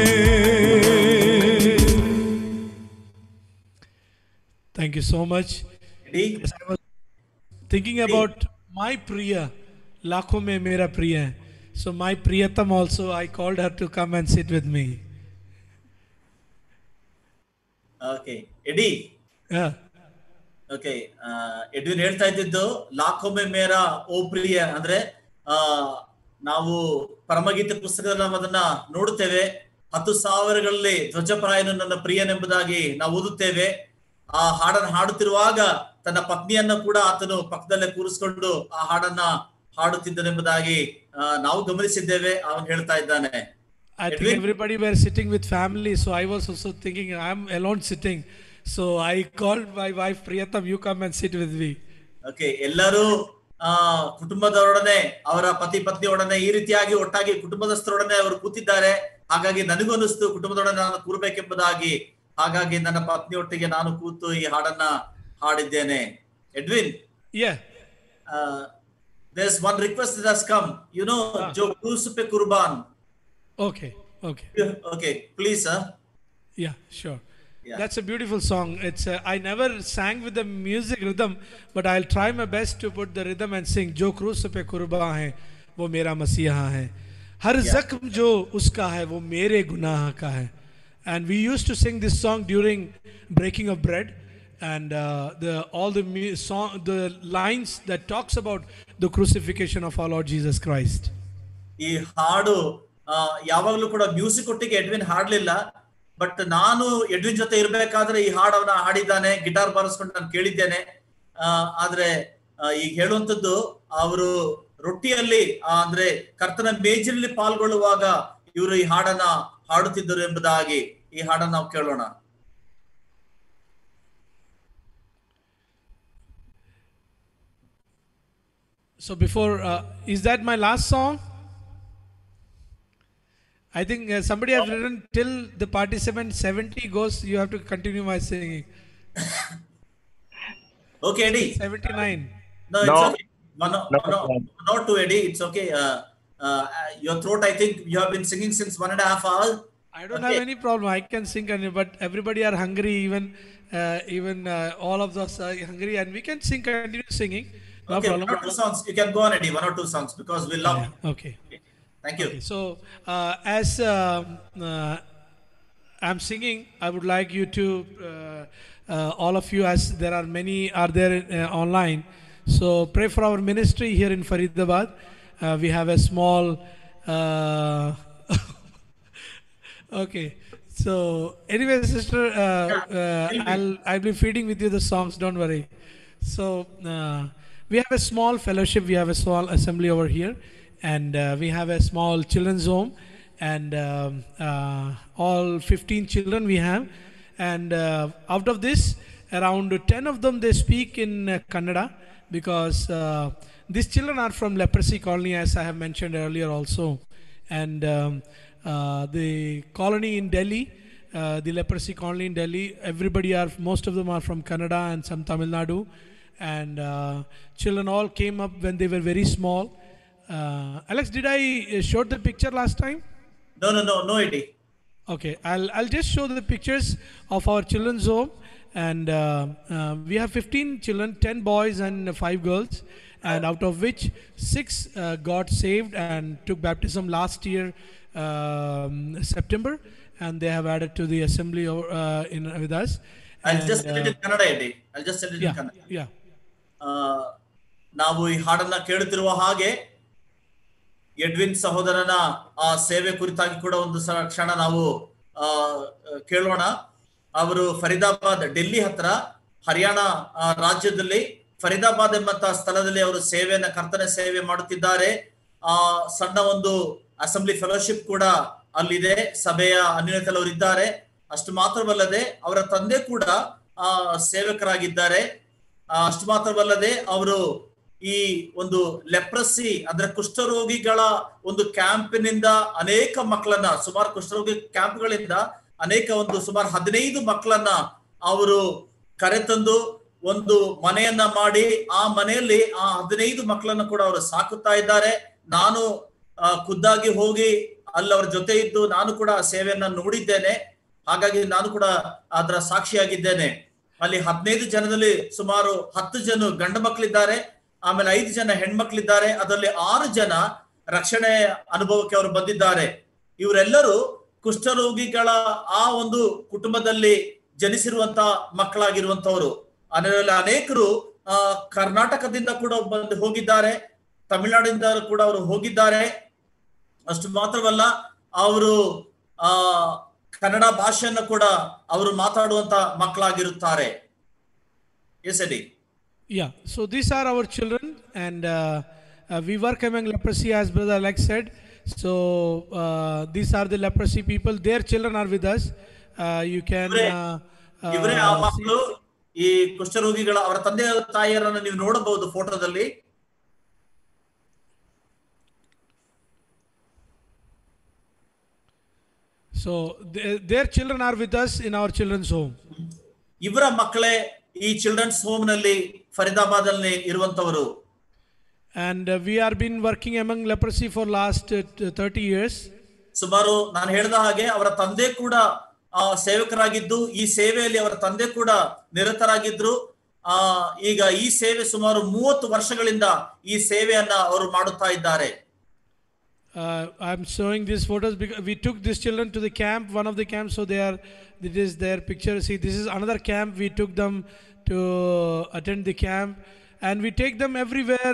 Thank you so much. Yes, I was thinking about my Priya, लाखों में मेरा प्रिय है. So my Priyatam also, I called her to come and sit with me. Okay, Eddie. Yeah. Okay, Edwin ಹೇಳ್ತಾ ಇದ್ದಿದ್ದು ಲಾಖೋ ಮೇ ಮೇರಾ ಓ ಪ್ರಿಯ ಅಂದ್ರೆ ನಾವು ಪರಮಗೀತೆ ಪುಸ್ತಕದಲ್ಲಿ ನಾವು ಅದನ್ನ ನೋಡುತ್ತೇವೆ. 10,000ಗಳಲ್ಲಿ ಧ್ವಜಪ್ರಾಯನು ನನ್ನ ಪ್ರಿಯನೆಂಬುದಾಗಿ ನಾವು ಓದುತ್ತೇವೆ. ಆ ಹಾಡನ್ನು ಹಾಡುತ್ತಿರುವಾಗ ತನ್ನ ಪತ್ನಿಯನ್ನ ಕೂಡ ಆತನು ಪಕ್ಕದಲ್ಲೇ ಕೂರಿಸಿಕೊಂಡು ಆ ಹಾಡನ್ನ ಹಾಡುತ್ತಿದ್ದನೆಂಬುದಾಗಿ ನಾವು ಗಮನಿಸಿದ್ದೇವೆ. ಅವನು ಹೇಳ್ತಾ ಇದ್ದಾನೆ. I think everybody were sitting with family, so I was also thinking I'm alone sitting. So I called my wife Priyatam, you come and sit with me. Okay, ಎಲ್ಲರೂ ಕುಟುಂಬದವರೊಡನೆ ಅವರ ಪತಿ ಪತ್ನಿಯೊಡನೆ ಈ ರೀತಿಯಾಗಿ ಒಟ್ಟಾಗಿ ಕುಟುಂಬದಸ್ಥರೊಡನೆ ಅವರು ಕೂತಿದ್ದಾರೆ. ಹಾಗಾಗಿ ನನಗೂ ಅನಿಸ್ತು ಕುಟುಂಬದೊಡನೆ ನಾನು ಕೂರಬೇಕೆಂಬುದಾಗಿ. ಹಾಗಾಗಿ ನನ್ನ ಪತ್ನಿಯೊಟ್ಟಿಗೆ ನಾನು ಕೂತು ಈ ಹಾಡನ್ನ ಹಾಡಿದ್ದೇನೆ. Edwin, yeah, there's one request that has come, you know, jo cruz pe qurban. Okay, please sir. Yeah, sure. Yeah. That's a beautiful song. It's I never sang with the music rhythm, but I'll try my best to put the rhythm and sing. जो क्रूस पे कुर्बान है वो मेरा मसीहा है, हर जख्म जो उसका है वो मेरे गुनाह का है. And we used to sing this song during breaking of bread, and the lines that talks about the crucifixion of our Lord Jesus Christ. ಈ ಹಾಡು ಯಾವಾಗಲೂ ಕೂಡ ಮ್ಯೂಸಿಕ್ ಒಟ್ಟಿಗೆ ಎಡ್ವಿನ್ ಹಾಡ್ಲಿಲ್ಲ, ಬಟ್ ನಾನು ಎಡ್ವಿನ್ ಜೊತೆ ಇರ್ಬೇಕಾದ್ರೆ ಈ ಹಾಡವನ್ನ ಹಾಡಿದ್ದಾನೆ, ಗಿಟಾರ್ ಬಾರಿಸ್ಕೊಂಡು ನಾನು ಕೇಳಿದ್ದೇನೆ. ಆದ್ರೆ ಈಗ ಹೇಳುವಂತದ್ದು ಅವರು ರೊಟ್ಟಿಯಲ್ಲಿ ಅಂದ್ರೆ ಕರ್ತನ ಮೇಜಿನಲ್ಲಿ ಪಾಲ್ಗೊಳ್ಳುವಾಗ ಇವರು ಈ ಹಾಡನ್ನ ಹಾಡುತ್ತಿದ್ದರು ಎಂಬುದಾಗಿ. ಈ ಹಾಡನ್ನ ನಾವು ಕೇಳೋಣ. So before, is that my last song? I think somebody has written till the participant 70 goes, you have to continue my singing. Okay, Eddie. 79. No, it's okay. Not to Eddie. It's okay. Your throat, I think you have been singing since 1.5 hours. I don't have any problem. I can sing, but everybody are hungry. Even all of us are hungry, and we can sing. Continue singing. No Okay, problem. 1 or 2 songs. You can go on, Eddie. 1 or 2 songs because we love. Okay. Thank you. Okay. So as I'm singing, I would like you to all of you, as there are many are there online. So pray for our ministry here in Faridabad. We have a small. Okay. So anyway, sister, I'll be feeding with you the songs. Don't worry. So we have a small fellowship. We have a small assembly over here, and we have a small children's home, and all 15 children we have, and out of this, around 10 of them they speak in Kannada, because these children are from leprosy colony, as I have mentioned earlier also, and the colony in Delhi, the leprosy colony in Delhi, most of them are from Kannada and some Tamil Nadu, and children all came up when they were very small. Alex, did I show the picture last time? No, Eddie. Okay, I'll just show the pictures of our children's home, and we have 15 children, 10 boys and 5 girls, and out of which 6 got saved and took baptism last year, September, and they have added to the assembly with us. I'll just tell it in Kannada, Eddie. I'll just tell it in Kannada. Yeah. ನಾವು ಈ ಹಾಡನ್ನ ಕೇಳುತ್ತಿರುವ ಹಾಗೆ Edwin ಸಹೋದರನ ಆ ಸೇವೆ ಕುರಿತಾಗಿ ಕೂಡ ಒಂದು ಕ್ಷಣ ನಾವು ಕೇಳೋಣ. ಅವರು ಫರೀದಾಬಾದ್, ಡೆಲ್ಲಿ ಹತ್ರ ಹರಿಯಾಣ ರಾಜ್ಯದಲ್ಲಿ ಫರೀದಾಬಾದ್ ಎಂಬಂತಹ ಸ್ಥಳದಲ್ಲಿ ಅವರು ಕರ್ತನ ಸೇವೆ ಮಾಡುತ್ತಿದ್ದಾರೆ. ಸಣ್ಣ ಒಂದು ಅಸೆಂಬ್ಲಿ ಫೆಲೋಶಿಪ್ ಕೂಡ ಅಲ್ಲಿದೆ, ಸಭೆಯ ಅನ್ಯೋನ್ಯತೆಯವರು ಇದ್ದಾರೆ. ಅಷ್ಟು ಮಾತ್ರವಲ್ಲದೆ ಅವರ ತಂದೆ ಕೂಡ ಸೇವಕರಾಗಿದ್ದಾರೆ. ಅಷ್ಟು ಮಾತ್ರವಲ್ಲದೆ ಅವರು ಈ ಒಂದು ಲೆಪ್ರಸಿ ಅಂದ್ರೆ ಕುಷ್ಠರೋಗಿಗಳ ಒಂದು ಕ್ಯಾಂಪಿನಿಂದ ಅನೇಕ ಮಕ್ಕಳನ್ನ, ಸುಮಾರು ಕುಷ್ಠರೋಗಿ ಕ್ಯಾಂಪ್ಗಳಿಂದ ಸುಮಾರು 15 ಮಕ್ಕಳನ್ನ ಅವರು ಕರೆತಂದು ಒಂದು ಮನೆಯನ್ನ ಮಾಡಿ ಆ ಮನೆಯಲ್ಲಿ ಆ 15 ಮಕ್ಕಳನ್ನ ಕೂಡ ಅವರು ಸಾಕುತ್ತಾ ಇದ್ದಾರೆ. ನಾನು ಖುದ್ದಾಗಿ ಹೋಗಿ ಅಲ್ಲಿ ಅವ್ರ ಜೊತೆ ಇದ್ದು ನಾನು ಕೂಡ ಸೇವೆಯನ್ನ ನೋಡಿದ್ದೇನೆ. ಹಾಗಾಗಿ ನಾನು ಕೂಡ ಅದರ ಸಾಕ್ಷಿಯಾಗಿದ್ದೇನೆ. ಅಲ್ಲಿ 15 ಜನದಲ್ಲಿ ಸುಮಾರು 10 ಜನ ಗಂಡು ಮಕ್ಕಳಿದ್ದಾರೆ, ಆಮೇಲೆ 5 ಜನ ಹೆಣ್ಮಕ್ಳಿದ್ದಾರೆ. ಅದರಲ್ಲಿ 6 ಜನ ರಕ್ಷಣೆ ಅನುಭವಕ್ಕೆ ಅವರು ಬಂದಿದ್ದಾರೆ. ಇವರೆಲ್ಲರೂ ಕುಷ್ಠರೋಗಿಗಳ ಆ ಒಂದು ಕುಟುಂಬದಲ್ಲಿ ಜನಿಸಿರುವಂತ ಮಕ್ಕಳಾಗಿರುವಂತವರು. ಅದರಲ್ಲಿ ಅನೇಕರು ಕರ್ನಾಟಕದಿಂದ ಕೂಡ ಬಂದು ಹೋಗಿದ್ದಾರೆ, ತಮಿಳುನಾಡಿನಿಂದ ಕೂಡ ಅವರು ಹೋಗಿದ್ದಾರೆ. ಅಷ್ಟು ಮಾತ್ರವಲ್ಲ, ಅವರು ಕನ್ನಡ ಭಾಷೆಯನ್ನು ಕೂಡ ಅವರು ಮಾತಾಡುವಂತ ಮಕ್ಕಳಾಗಿರುತ್ತಾರೆ. Yes, Eddie. Yeah, so these are our children, and we work among leprosy, as Brother Alex said. So these are the leprosy people. Their children are with us. You can ಇವರೇ ಆ ಮಕ್ಕಳು, ಈ ಕುಷ್ಠರೋಗಿಗಳ ಅವರ ತಂದೆ ತಾಯಿಯರನ್ನು ನೀವು ನೋಡಬಹುದು ಫೋಟೋದಲ್ಲಿ. So their children are with us in our children's home. ಇವರ ಮಕ್ಕಳೇ ಈ ಚಿಲ್ಡ್ರನ್ಸ್ ಹೋಮ್ ನಲ್ಲಿ ಫರೀದಾಬಾದ್ ಅಲ್ಲಿ ಇರುವಂತವರು. And we are been working among leprosy for last 30 years. ಸುಮಾರು ನಾನು ಹೇಳಿದ ಹಾಗೆ ಅವರ ತಂದೆ ಕೂಡ ಸೇವಕರಾಗಿದ್ದು ಈ ಸೇವೆಯಲ್ಲಿ ಅವರ ತಂದೆ ಕೂಡ ನಿರತರಾಗಿದ್ರು. ಈಗ ಈ ಸೇವೆ ಸುಮಾರು 30 ವರ್ಷಗಳಿಂದ ಈ ಸೇವೆಯನ್ನ ಅವರು ಮಾಡುತ್ತಾ ಇದ್ದಾರೆ. I'm showing these photos because we took these children to the camp, one of the camps, so this is their picture. See, this is another camp. We took them to attend the camp, and we take them everywhere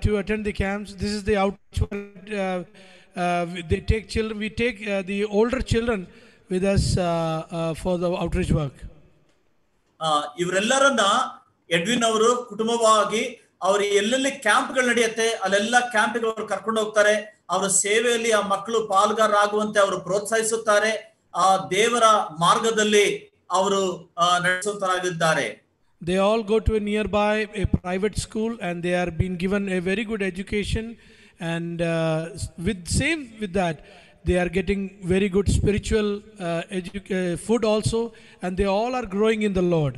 to attend the camps. This is the outreach. They take children. We take the older children with us for the outreach work. ಇವರೆಲ್ಲರನ್ನ Edwin ಅವರು ಕುಟುಂಬವಾಗಿ ಅವರು ಎಲ್ಲೆಲ್ಲಿ ಕ್ಯಾಂಪ್ಗಳು ನಡೆಯುತ್ತೆ ಅಲ್ಲೆಲ್ಲ ಕ್ಯಾಂಪ್ಗೆ ಅವರು ಕರ್ಕೊಂಡು ಹೋಗ್ತಾರೆ. ಅವರ ಸೇವೆಯಲ್ಲಿ ಆ ಮಕ್ಕಳು ಪಾಲ್ಗಾರರಾಗುವಂತೆ ಅವರು ಪ್ರೋತ್ಸಾಹಿಸುತ್ತಾರೆ. ಆ ದೇವರ ಮಾರ್ಗದಲ್ಲಿ ಅವರು ನಡೆಸುವಂತರಾಗಿದ್ದಾರೆ. They all go to a nearby a private school, and they are being given a very good education, and with that they are getting very good spiritual food also, and they all are growing in the Lord.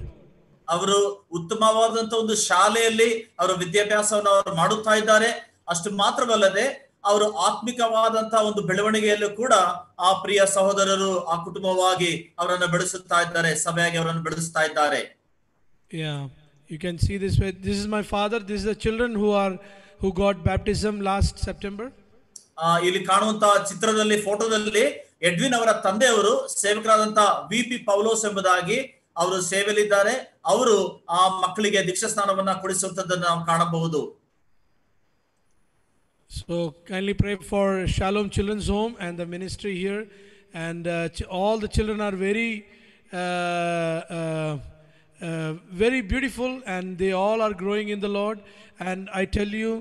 ಅವರು ಉತ್ತಮವಾದಂತ ಒಂದು ಶಾಲೆಯಲ್ಲಿ ಅವರ ವಿದ್ಯಾಭ್ಯಾಸವನ್ನು ಅವರು ಮಾಡುತ್ತಾ ಇದ್ದಾರೆ. ಅಷ್ಟು ಮಾತ್ರವಲ್ಲದೆ ಅವರು ಆತ್ಮಿಕವಾದಂತಹ ಒಂದು ಬೆಳವಣಿಗೆಯಲ್ಲೂ ಕೂಡ ಆ ಪ್ರಿಯ ಸಹೋದರರು ಆ ಕುಟುಂಬವಾಗಿ ಅವರನ್ನು ಬೆಳೆಸುತ್ತಾ ಇದ್ದಾರೆ, ಸಭೆಯಾಗಿ ಅವರನ್ನು ಬೆಳೆಸುತ್ತಾ ಇದ್ದಾರೆ. Yeah, you can see this way. This is my father. This is the children who got baptism last September. ಇಲ್ಲಿ ಕಾಣುವಂತಹ ಚಿತ್ರದಲ್ಲಿ, ಫೋಟೋದಲ್ಲಿ ಎಡ್ವಿನ್ ಅವರ ತಂದೆಯವರು ಸೇವಕರಾದಂತ ವಿ.ಪಿ. ಪೌಲೋಸ್ ಎಂಬುದಾಗಿ ಅವರು ಸೇವೆಯಲ್ಲಿದ್ದಾರೆ. ಅವರು ಆ ಮಕ್ಕಳಿಗೆ ದೀಕ್ಷಾ ಸ್ನಾನವನ್ನ ಕೊಡಿಸುವಂತದ್ದನ್ನು ನಾವು ಕಾಣಬಹುದು. So kindly pray for Shalom Children's Home and the ministry here, and all the children are very beautiful, and they all are growing in the Lord, and I tell you,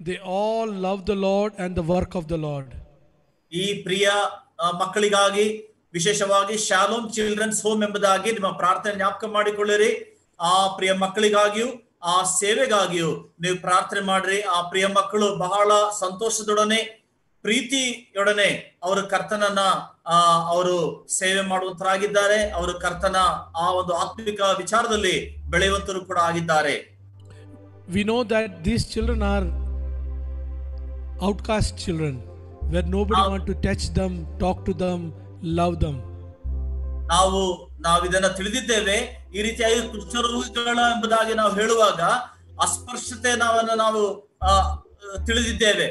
they all love the Lord and the work of the Lord. ಈ ಪ್ರಿಯ ಮಕ್ಕಳಿಗಾಗಿ ವಿಶೇಷವಾಗಿ shalom children's home ಎಂಬುದಾಗಿ ನಿಮ್ಮ ಪ್ರಾರ್ಥನೆ ಜ್ಞಾಪಕ ಮಾಡಿಕೊಳ್ಳಿರಿ. ಆ ಪ್ರಿಯ ಮಕ್ಕಳಿಗಾಗಿಯೂ ಆ ಸೇವೆಗಾಗಿಯೂ ನೀವು ಪ್ರಾರ್ಥನೆ ಮಾಡ್ರಿ. ಆ ಪ್ರಿಯ ಮಕ್ಕಳು ಬಹಳ ಸಂತೋಷದೊಡನೆ, ಪ್ರೀತಿಯೊಡನೆ ಅವರು ಕರ್ತನನ್ನ ಅವರು ಸೇವೆ ಮಾಡುವಂತರಾಗಿದ್ದಾರೆ. ಅವರು ಕರ್ತನ ಆ ಒಂದು ಆತ್ಮಿಕ ವಿಚಾರದಲ್ಲಿ ಬೆಳೆಯುವಂತರು ಕೂಡ ಆಗಿದ್ದಾರೆ. We know that these children are outcast children, where nobody want to touch them, talk to them, love them. ನಾವು ಇದನ್ನ ತಿಳಿದಿದ್ದೇವೆ. ಈ ರೀತಿಯಾಗಿ ಕುಷ್ಠರೋಗಿಗಳ ಎಂಬುದಾಗಿ ನಾವು ಹೇಳುವಾಗ ಅಸ್ಪರ್ಶತೆ ನಾವು ತಿಳಿದಿದ್ದೇವೆ.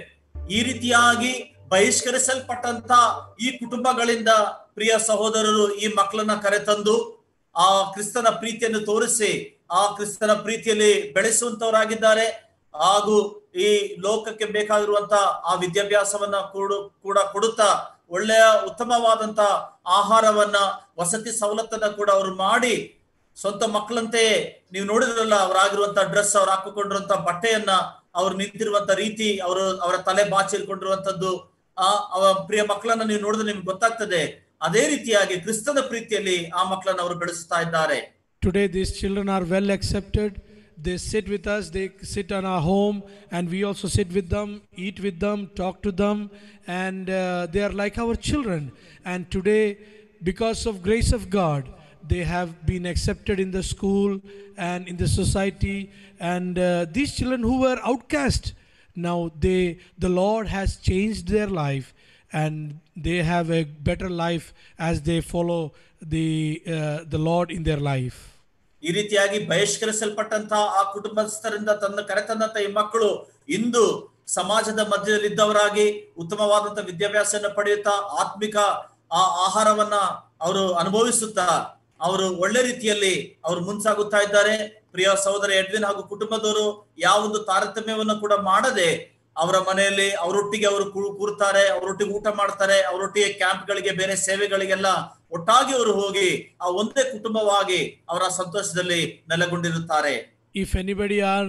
ಈ ರೀತಿಯಾಗಿ ಬಹಿಷ್ಕರಿಸಲ್ಪಟ್ಟಂತ ಈ ಕುಟುಂಬಗಳಿಂದ ಪ್ರಿಯ ಸಹೋದರರು ಈ ಮಕ್ಕಳನ್ನ ಕರೆತಂದು ಆ ಕ್ರಿಸ್ತನ ಪ್ರೀತಿಯನ್ನು ತೋರಿಸಿ ಆ ಕ್ರಿಸ್ತನ ಪ್ರೀತಿಯಲ್ಲಿ ಬೆಳೆಸುವಂತವರಾಗಿದ್ದಾರೆ. ಹಾಗೂ ಈ ಲೋಕಕ್ಕೆ ಬೇಕಾಗಿರುವಂತ ಆ ವಿದ್ಯಾಭ್ಯಾಸವನ್ನ ಕೂಡ ಕೊಡುತ್ತಾ ಒಳ್ಳೆಯ ಉತ್ತಮವಾದಂತ ಆಹಾರವನ್ನ, ವಸತಿ ಸವಲತ್ತನ್ನ ಕೂಡ ಅವರು ಮಾಡಿ ಸ್ವಂತ ಮಕ್ಕಳಂತೆಯೇ ನೀವು ನೋಡಿದ್ರಲ್ಲ, ಅವರಾಗಿರುವಂತ ಡ್ರೆಸ್, ಅವ್ರು ಹಾಕಿಕೊಂಡಿರುವಂತ ಬಟ್ಟೆಯನ್ನ, ಅವ್ರು ನಿಂತಿರುವಂತ ರೀತಿ, ಅವರ ತಲೆ ಬಾಚಿಕೊಂಡಿರುವಂತದ್ದು, ಪ್ರಿಯ ಮಕ್ಕಳನ್ನ ನೀವು ನೋಡಿದ್ರೆ ನಿಮ್ಗೆ ಗೊತ್ತಾಗ್ತದೆ. ಅದೇ ರೀತಿಯಾಗಿ ಕ್ರಿಸ್ತನ ಪ್ರೀತಿಯಲ್ಲಿ ಆ ಮಕ್ಕಳನ್ನ ಅವರು ಬೆಳೆಸ್ತಾ ಇದ್ದಾರೆ. Today these children are well accepted. They sit with us, they sit on our home, and we also sit with them, eat with them, talk to them, and they are like our children. And today, because of grace of God, they have been accepted in the school and in the society. And these children who were outcast, now the Lord has changed their life, and they have a better life as they follow the Lord in their life. ಈ ರೀತಿಯಾಗಿ ಬಹಿಷ್ಕರಿಸಲ್ಪಟ್ಟಂತಹ ಆ ಕುಟುಂಬಸ್ಥರಿಂದ ಕರೆತಂದಂತ ಈ ಮಕ್ಕಳು ಇಂದು ಸಮಾಜದ ಮಧ್ಯದಲ್ಲಿದ್ದವರಾಗಿ ಉತ್ತಮವಾದಂತಹ ವಿದ್ಯಾಭ್ಯಾಸವನ್ನು ಪಡೆಯುತ್ತಾ ಆತ್ಮಿಕ ಆ ಆಹಾರವನ್ನ ಅವರು ಅನುಭವಿಸುತ್ತಾ ಅವರು ಒಳ್ಳೆ ರೀತಿಯಲ್ಲಿ ಅವರು ಮುನ್ಸಾಗುತ್ತಾ ಇದ್ದಾರೆ. ಪ್ರಿಯ ಸಹೋದರ ಎಡ್ವಿನ್ ಹಾಗೂ ಕುಟುಂಬದವರು ಯಾವೊಂದು ತಾರತಮ್ಯವನ್ನು ಕೂಡ ಮಾಡದೆ ಅವರ ಮನೆಯಲ್ಲಿ ಅವರೊಟ್ಟಿಗೆ ಅವರು ಕೂರ್ತಾರೆ, ಅವರೊಟ್ಟಿಗೆ ಊಟ ಮಾಡ್ತಾರೆ, ಅವರೊಟ್ಟಿಗೆ ಕ್ಯಾಂಪ್ಗಳಿಗೆ, ಬೇರೆ ಸೇವೆಗಳಿಗೆಲ್ಲ ಒಟ್ಟಾಗಿ ಅವರು ಹೋಗಿ ಆ ಒಂದೇ ಕುಟುಂಬವಾಗಿ ಅವರ ಸಂತೋಷದಲ್ಲಿ ನೆಲೆಗೊಂಡಿರುತ್ತಾರೆ. If anybody are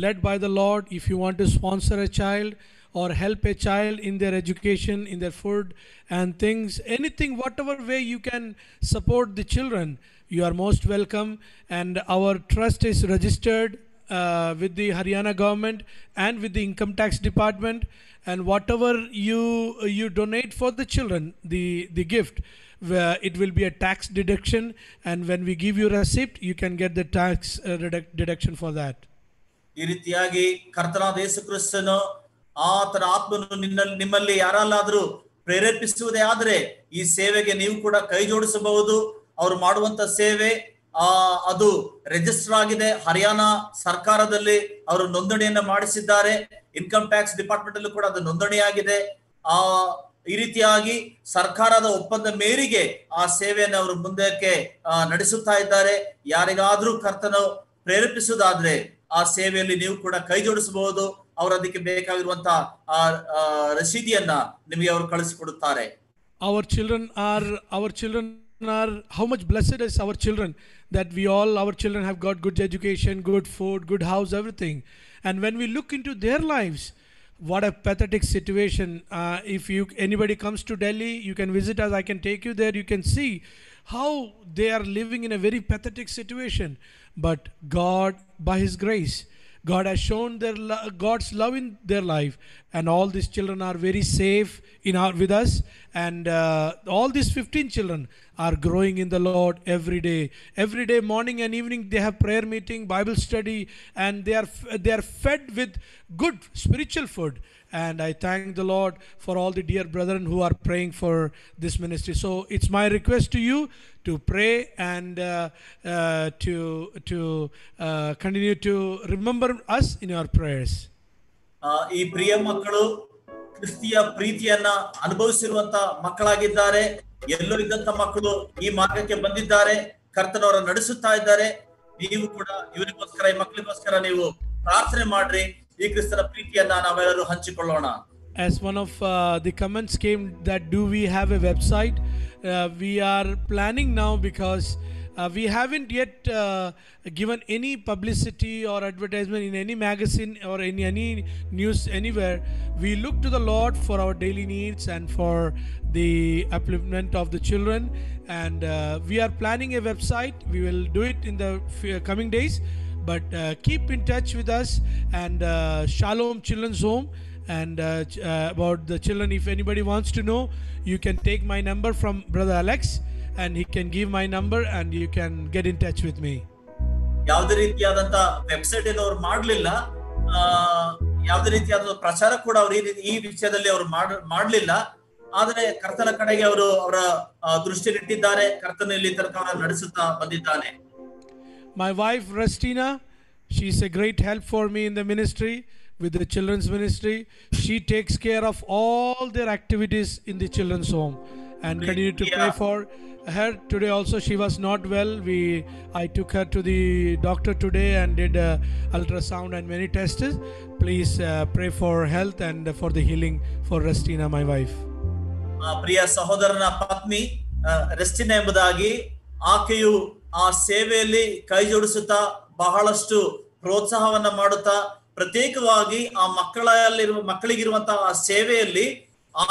led by the Lord, if you want to sponsor a child or help a child in their education, in their food and things, anything, whatever way you can support the children, you are most welcome. And our trust is registered with the Haryana government and with the income tax department, and whatever you donate for the children, the gift, it will be a tax deduction, and when we give you receipt, you can get the tax deduction for that. ಈ ರೀತಿಯಾಗಿ ಕರ್ತನಾದ ಯೇಸು ಕ್ರಿಸ್ತನು ಆತನ ಆತ್ಮನು ನಿಮ್ಮಲ್ಲಿ ಯಾರಲ್ಲಾದ್ರೂ ಪ್ರೇರೇಪಿಸುವುದೇ ಆದ್ರೆ ಈ ಸೇವೆಗೆ ನೀವು ಕೂಡ ಕೈ ಜೋಡಿಸಬಹುದು. ಅವರು ಮಾಡುವಂತ ಸೇವೆ ಅದು ರಿಜಿಸ್ಟರ್ ಆಗಿದೆ, ಹರಿಯಾಣ ಸರ್ಕಾರದಲ್ಲಿ ಅವರು ನೋಂದಣಿಯನ್ನ ಮಾಡಿಸಿದ್ದಾರೆ, ಇನ್ಕಮ್ ಟ್ಯಾಕ್ಸ್ ಡಿಪಾರ್ಟ್ಮೆಂಟ್ ಅಲ್ಲೂ ಕೂಡ ಅದು ನೋಂದಣಿಯಾಗಿದೆ. ಈ ರೀತಿಯಾಗಿ ಸರ್ಕಾರದ ಒಪ್ಪಂದ ಮೇರೆಗೆ ಆ ಸೇವೆಯನ್ನು ಅವರು ಮುಂದಕ್ಕೆ ನಡೆಸುತ್ತಾ ಇದ್ದಾರೆ. ಯಾರಿಗಾದ್ರೂ ಕರ್ತನು ಪ್ರೇರೇಪಿಸುವುದಾದ್ರೆ ಆ ಸೇವೆಯಲ್ಲಿ ನೀವು ಕೂಡ ಕೈ ಜೋಡಿಸಬಹುದು. ಅವರು ಅದಕ್ಕೆ ಬೇಕಾಗಿರುವಂತಹ ರಸೀದಿಯನ್ನ ನಿಮಗೆ ಅವರು ಕಳಿಸಿಕೊಡುತ್ತಾರೆ. Our children are how much blessed is our children that our children have got good education, good food, good house, everything. And when we look into their lives, what a pathetic situation. If anybody comes to Delhi, you can visit us, I can take you there, you can see how they are living in a very pathetic situation. But God, by His grace, God has shown God's love in their life, and all these children are very safe with us, and all these 15 children are growing in the Lord every day. Every day, morning and evening, they have prayer meeting, Bible study, and they are fed with good spiritual food. And I thank the Lord for all the dear brethren who are praying for this ministry. So it's my request to you to pray and to continue to remember us in your prayers. ಈ ಪ್ರಿಯ ಮಕ್ಕಳು ಕ್ರಿಸ್ತಿಯ ಪ್ರೀತಿಯನ್ನ ಅನುಭವಿಸಿರುವಂತ ಮಕ್ಕಳಾಗಿದ್ದಾರೆ. ಎಲ್ಲೋ ಇದ್ದಂತ ಮಕ್ಕಳು ಈ ಮಾರ್ಗಕ್ಕೆ ಬಂದಿದ್ದಾರೆ, ಕರ್ತನವರ ನಡೆಸುತ್ತಾ ಇದ್ದಾರೆ. ನೀವು ಕೂಡ ಇವರಿಗೋಸ್ಕರ, ಈ ಮಕ್ಕಳಿಗೋಸ್ಕರ ನೀವು ಪ್ರಾರ್ಥನೆ ಮಾಡ್ರಿ. ಈ ಕ್ರಿಸ್ತನ ಪ್ರೀತಿಯನ್ನ ನಾವೆಲ್ಲರೂ ಹಂಚಿಕೊಳ್ಳೋಣ. As one of the comments came that do we have a website, we are planning now, because we haven't yet given any publicity or advertisement in any magazine or in any news anywhere. We look to the Lord for our daily needs and for the upliftment of the children, and we are planning a website. We will do it in the coming days, but keep in touch with us. And Shalom Children's Home, and about the children, if anybody wants to know, you can take my number from Brother Alex, and he can give my number and you can get in touch with me. ಯಾವುದೇ ರೀತಿಯಾದಂತ website ಏನು ಅವ್ರು ಮಾಡ್ಲಿಲ್ಲ, ಯಾವುದೇ ರೀತಿಯಾದ ಪ್ರಚಾರ ಕೂಡ ಅವರು ಈ ವಿಷಯದಲ್ಲಿ ಅವರು ಮಾಡ್ಲಿಲ್ಲ. ಆದರೆ ಕರ್ತನ ಕಡೆಗೆ ಅವರು ಅವರ ದೃಷ್ಟಿಯಲ್ಲಿಟ್ಟಿದ್ದಾರೆ. ಕರ್ತನಲ್ಲಿ ತನಕ ನಡೆಸುತ್ತಾ ಬಂದಿದ್ದಾನೆ. My wife Restina, she's a great help for me in the ministry, with the children's ministry. She takes care of all their activities in the children's home, and continue to pray for her. Today also she was not well. I took her to the doctor today and did ultrasound and many tests. Please pray for health and for the healing for Restina, my wife. ಪ್ರಿಯ ಸಹೋದರನ ಪತ್ನಿ ರೆಸ್ಟಿನಾ ಎಂಬುದಾಗಿ, ಆಕೆಯು ಆ ಸೇವೆಯಲ್ಲಿ ಕೈ ಜೋಡಿಸುತ್ತಾ ಬಹಳಷ್ಟು ಪ್ರೋತ್ಸಾಹವನ್ನ ಮಾಡುತ್ತಾ ಪ್ರತ್ಯೇಕವಾಗಿ ಆ ಮಕ್ಕಳಿಗಿರುವಂತಹ ಆ ಸೇವೆಯಲ್ಲಿ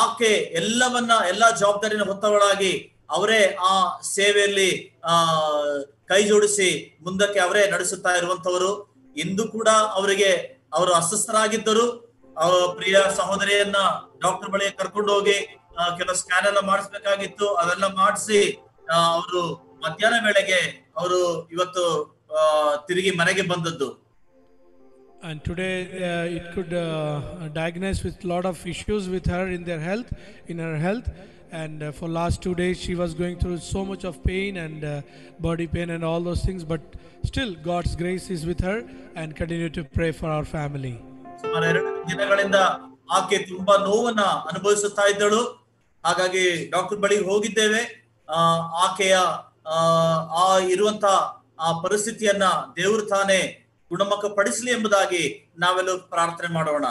ಆಕೆ ಎಲ್ಲಾ ಜವಾಬ್ದಾರಿನ ಹೊತ್ತವಳಾಗಿ ಅವರೇ ಆ ಸೇವೆಯಲ್ಲಿ ಕೈ ಜೋಡಿಸಿ ಮುಂದಕ್ಕೆ ಅವರೇ ನಡೆಸುತ್ತಾ ಇರುವಂತವರು. ಇಂದು ಕೂಡ ಅವರು ಅಸ್ವಸ್ಥರಾಗಿದ್ದರು. ಪ್ರಿಯ ಸಹೋದರಿಯನ್ನ ಡಾಕ್ಟರ್ ಬಳಿ ಕರ್ಕೊಂಡು ಹೋಗಿ ಕೆಲವು ಸ್ಕ್ಯಾನ್ ಎಲ್ಲ ಮಾಡಿಸ್ಬೇಕಾಗಿತ್ತು. ಅದೆಲ್ಲ ಮಾಡಿಸಿ ಅವರು ಮಧ್ಯಾಹ್ನ ವೇಳೆಗೆ ಅವರು ಇವತ್ತು ತಿರುಗಿ ಮನೆಗೆ ಬಂದದ್ದು. And today it could diagnose with a lot of issues with her in her health, and for last 2 days she was going through so much of pain and body pain and all those things, but still God's grace is with her, and continue to pray for our family. ಸುಮಾರು 2 ದಿನಗಳಿಂದ ಆಕೆ ತುಂಬಾ ನೋವನ್ನ ಅನುಭವಿಸುತ್ತಾ ಇದ್ದಳು. ಹಾಗಾಗಿ doctor ಬಳಿ ಹೋಗಿದ್ದೇವೆ. ಆಕೆಯ ಇರುವಂತ ಆ ಪರಿಸ್ಥಿತಿಯನ್ನ ದೇವರು ತಾನೇ ಗುಣಮುಖ ಪಡಿಸಲಿ ಎಂಬುದಾಗಿ ನಾವೆಲ್ಲ ಪ್ರಾರ್ಥನೆ ಮಾಡೋಣ.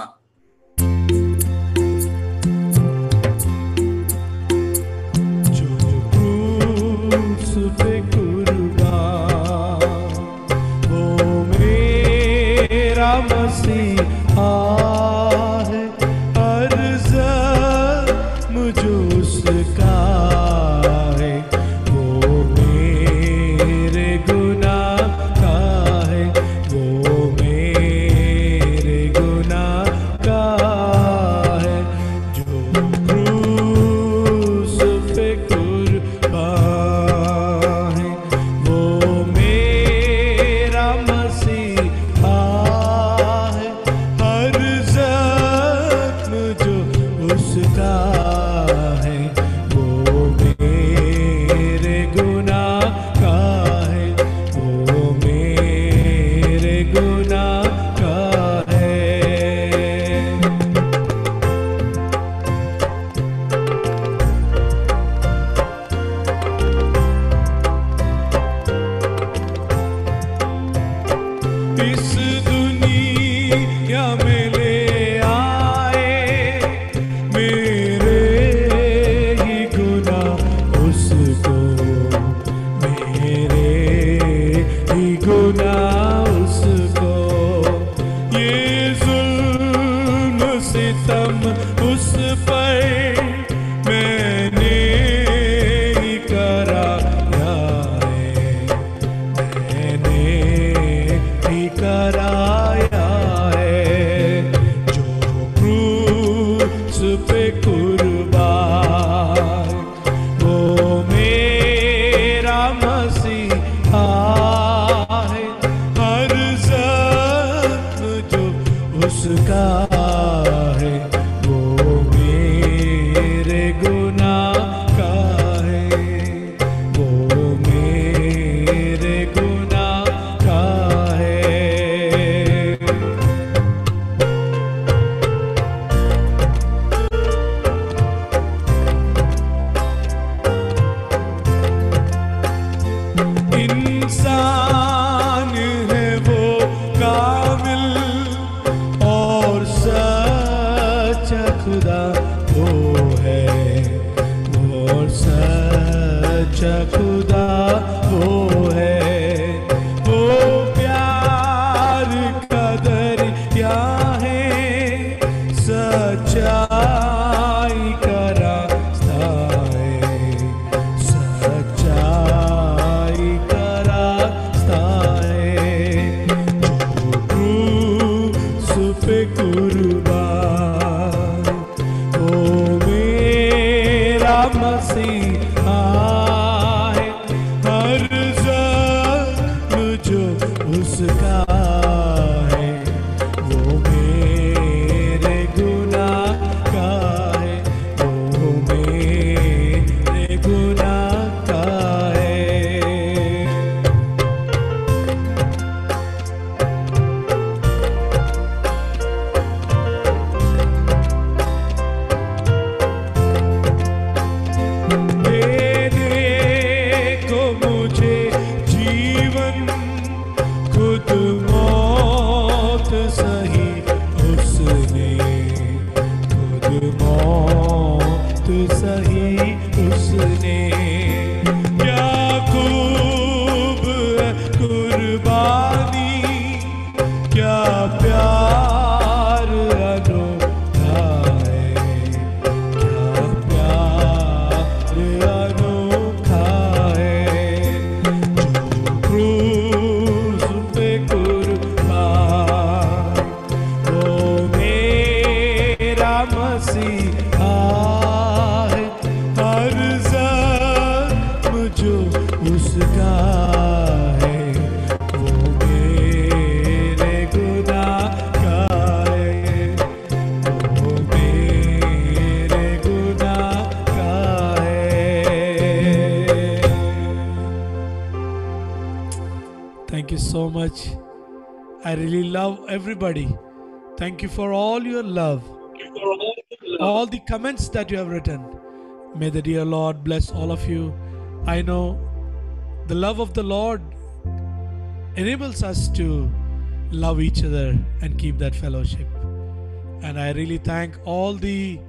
सच्चा खुदा वो है, वो प्यार का दरिया है, सच्चाई का रास्ता है, सच्चाई का रास्ता है। जो क्रूस पे कुर्बान, वो मेरा मसीहा है, हर ज़ख्म जो उसका है, वो मेरे गुनाह का है, वो मेरे गुनाह का है। देने को मुझे जीवन, खुद मौत सही उसने, खुद मौत सही उसने। क्या खूब है कुर्बानी, क्या प्यार अनोखा है, क्या प्यार अनोखा है। जो क्रूस पे कुर्बान, वो मेरा मसीहा है, हर ज़ख्म जो उसका है, वो मेरे गुनाह का है, वो मेरे गुनाह का है। Thank you so much. I really love everybody. Thank you for all your love, all the comments that you have written. May the dear Lord bless all of you. I know the love of the Lord enables us to love each other and keep that fellowship. And I really thank all the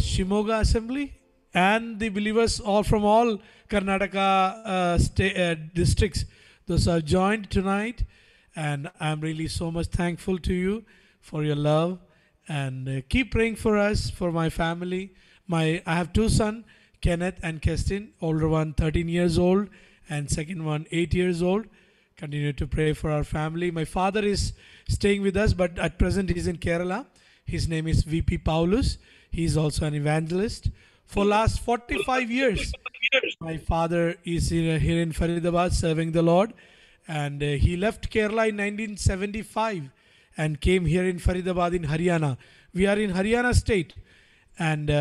Shimoga Assembly and the believers all from all Karnataka districts. Those are joined tonight, and I'm really so much thankful to you for your love, and keep praying for us, for my family. I have two sons, Kenneth and Kestin, older one 13 years old and second one 8 years old. Continue to pray for our family. My father is staying with us, but at present he's in Kerala. His name is VP Paulus. He's also an evangelist. For last 45 years, my father is here in Faridabad serving the Lord, and he left Kerala in 1975 and came here in Faridabad in Haryana. We are in Haryana state, and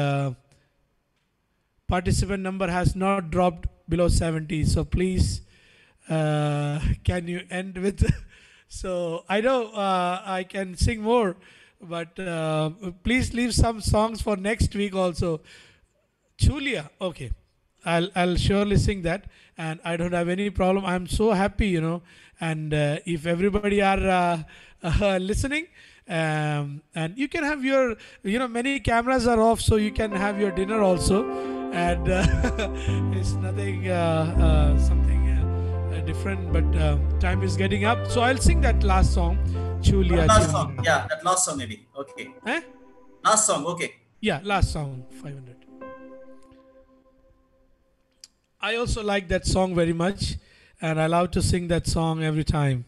participant number has not dropped below 70. So please, can you end with? So I know I can sing more, but please leave some songs for next week also. Chulia, okay. I'll surely sing that, and I don't have any problem. I'm so happy, you know, and if everybody are listening, and you can have your, you know, many cameras are off, so you can have your dinner also, and it's nothing something different, but time is getting up, so I'll sing that last song, Chulia. Last song, yeah, that last song maybe, okay. Last song, okay. Yeah, last song, 500. I also like that song very much, and I love to sing that song every time.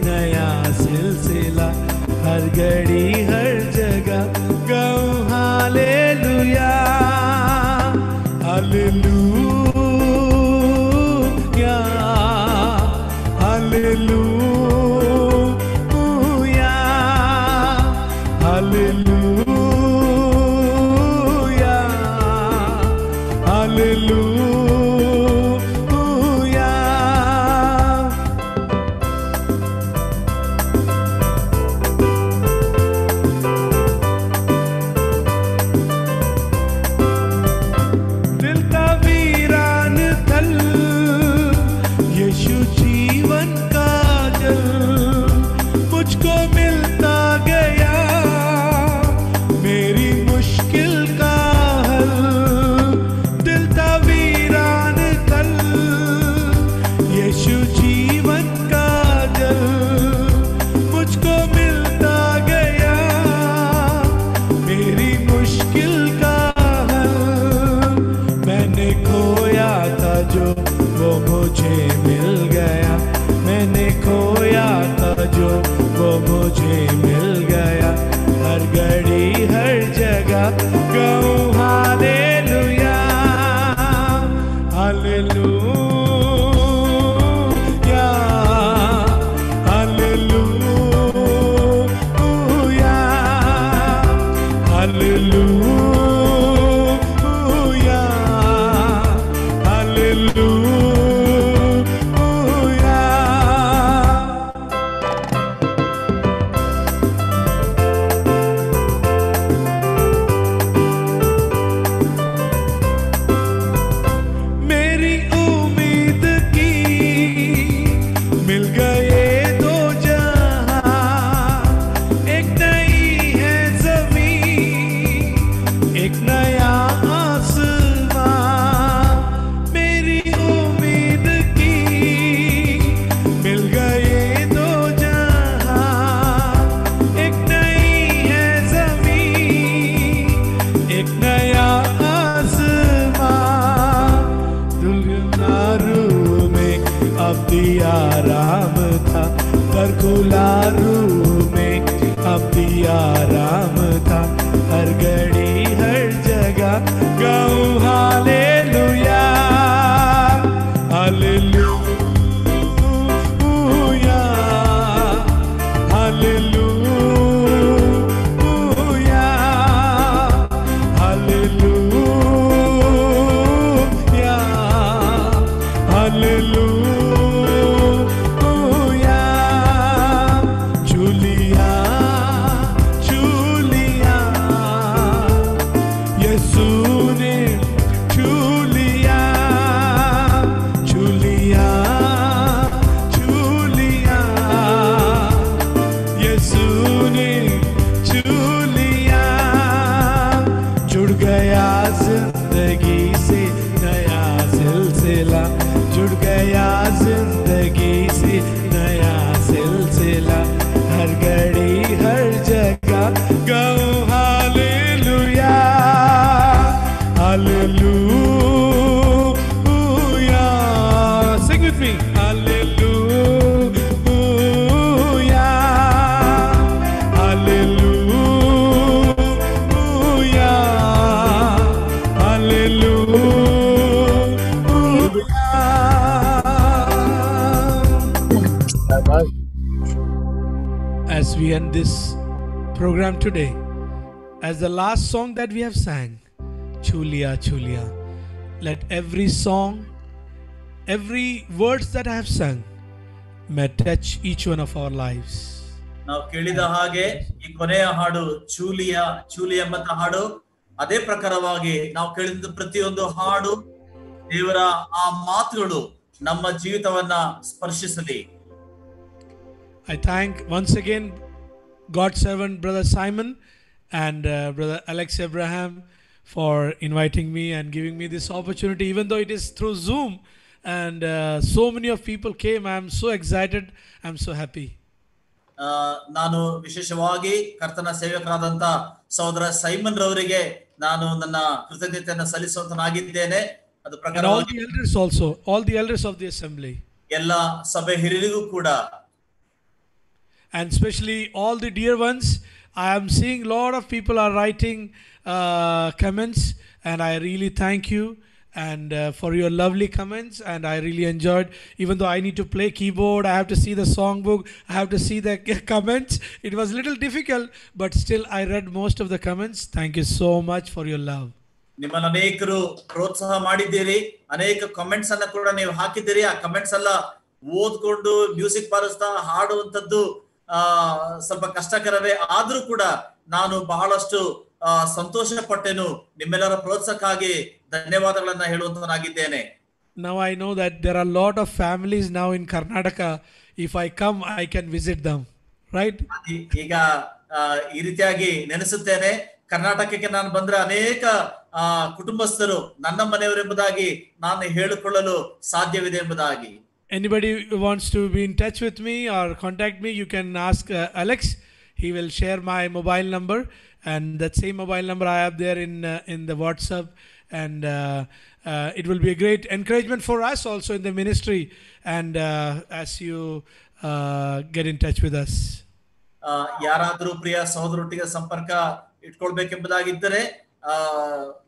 नया सिलसिला, हर घड़ी हर जगह गाऊं hallelujah, hallelujah, hallelujah, hallelujah, hallelujah. दिल का वीरान तल, यीशु जीवन का जल, मुझको मिलता गया मेरी मुश्किल का हल। दिल का वीरान तल, यीशु जीवन का जल, मुझको मिलता गया मेरी मुश्किल का हल। मैंने खोया था जो वो मुझे मिल गया, मैंने खोया था जो वो मुझे मिल गया, हर घड़ी हर जगह गाऊं hallelujah, hallelujah, hallelujah, hallelujah, hallelujah. मेरी उम्मीद की मिल गए दो जहां, एक नई है ज़मीन, एक नया आसमां। मेरी उम्मीद की मिल गए दो जहां, एक नई है ज़मीन, एक नया आसमां। दुनिया रूह में अब दिया राम था, पर खुला रूह में अब दिया राम था, हर घड़ी हर जगह गाऊं hallelujah, hallelujah, hallelujah, hallelujah, hallelujah. जूलिया, जूलिया, यीशु ने जूलिया, जूलिया, जूलिया, यीशु ने जूलिया। जुड़ गया जिंदगी से नया सिलसिला, जुड़ गया जिंदगी से नया सिलसिला, हर घड़ी हर जगह गाऊं hallelujah, hallelujah. Sing with me, hallelujah, hallelujah, hallelujah. As we end this program today, as the last song that we have sang, Chulia, Chulia, let every song, every words that I have sung may touch each one of our lives. ನಾವು ಕೇಳಿದ ಹಾಗೆ ಈ ಕೊನೆಯ ಹಾಡು ಚೂಲಿಯ ಚೂಲಿ ಎಂಬಂತ ಹಾಡು, ಅದೇ ಪ್ರಕಾರವಾಗಿ ನಾವು ಕೇಳಿದ ಪ್ರತಿಯೊಂದು ಹಾಡು ದೇವರ ಆ ಮಾತುಗಳು ನಮ್ಮ ಜೀವಿತವನ್ನ ಸ್ಪರ್ಶಿಸಲಿ. I thank once again God's servant Brother Simon and Brother Alex Abraham for inviting me and giving me this opportunity, even though it is through Zoom and so many of people came. I am so excited. I am so happy. ನಾನು ವಿಶೇಷವಾಗಿ ಕರ್ತನ ಸೇವಕರಾದಂತ ಸಹೋದರ Simon ರವರಿಗೆ ನಾನು ನನ್ನ ಕೃತಜ್ಞತೆಯನ್ನು ಸಲ್ಲಿಸುವಂತನಾಗಿದ್ದೇನೆ. ಅದು ಪ್ರಕಾರ all the elders also, all the elders of the assembly. ಎಲ್ಲ ಸಭೆ ಹಿರಿಯರಿಗೂ ಕೂಡ and especially all the dear ones. I am seeing a lot of people are writing comments, and I really thank you and for your lovely comments. And I really enjoyed, even though I need to play keyboard, I have to see the songbook, I have to see the comments. It was a little difficult, but still I read most of the comments. Thank you so much for your love. ನಿಮ್ಮನ್ನ ಅನೇಕರು ಪ್ರೋತ್ಸಾಹ ಮಾಡಿದ್ದೀರಿ, ಅನೇಕ comments ಅನ್ನ ಕೂಡ ನೀವು ಹಾಕಿದ್ದೀರಿ. ಆ ಕಮೆಂಟ್ಸ್ ಎಲ್ಲ ಓದ್ಕೊಂಡು ಮ್ಯೂಸಿಕ್ ಬಾರಿಸ್ತಾ ಹಾಡುವಂತದ್ದು ಸ್ವಲ್ಪ ಕಷ್ಟಕರವೇ ಆದ್ರೂ ಕೂಡ ನಾನು ಬಹಳಷ್ಟು ಸಂತೋಷ ಪಟ್ಟೆನು. ನಿಮ್ಮೆಲ್ಲರ ಪ್ರೋತ್ಸಾಹಕ್ಕಾಗಿ ಧನ್ಯವಾದಗಳನ್ನ ಹೇಳುವಂತನಾಗಿದ್ದೇನೆ. Now I know that there are a lot of families now in Karnataka. If I come, I can visit them, right? ಈಗ ಈ ರೀತಿಯಾಗಿ ನೆನೆಸುತ್ತೇನೆ, ಕರ್ನಾಟಕಕ್ಕೆ ನಾನು ಬಂದ್ರೆ ಅನೇಕ ಕುಟುಂಬಸ್ಥರು ನನ್ನ ಮನೆಯವರೆಂಬುದಾಗಿ ನಾನು ಹೇಳಿಕೊಳ್ಳಲು ಸಾಧ್ಯವಿದೆ ಎಂಬುದಾಗಿ. Anybody who wants to be in touch with me or contact me, you can ask Alex. He will share my mobile number, and that same mobile number I have there in the WhatsApp, and it will be a great encouragement for us also in the ministry, and as you get in touch with us. ಯಾರಾದರೂ ಪ್ರಿಯ ಸಹೋದರೊಟ್ಟಿಗೆ ಸಂಪರ್ಕ ಇಟ್ಕೊಳ್ಬೇಕೆಂಬುದಾಗಿದ್ದರೆ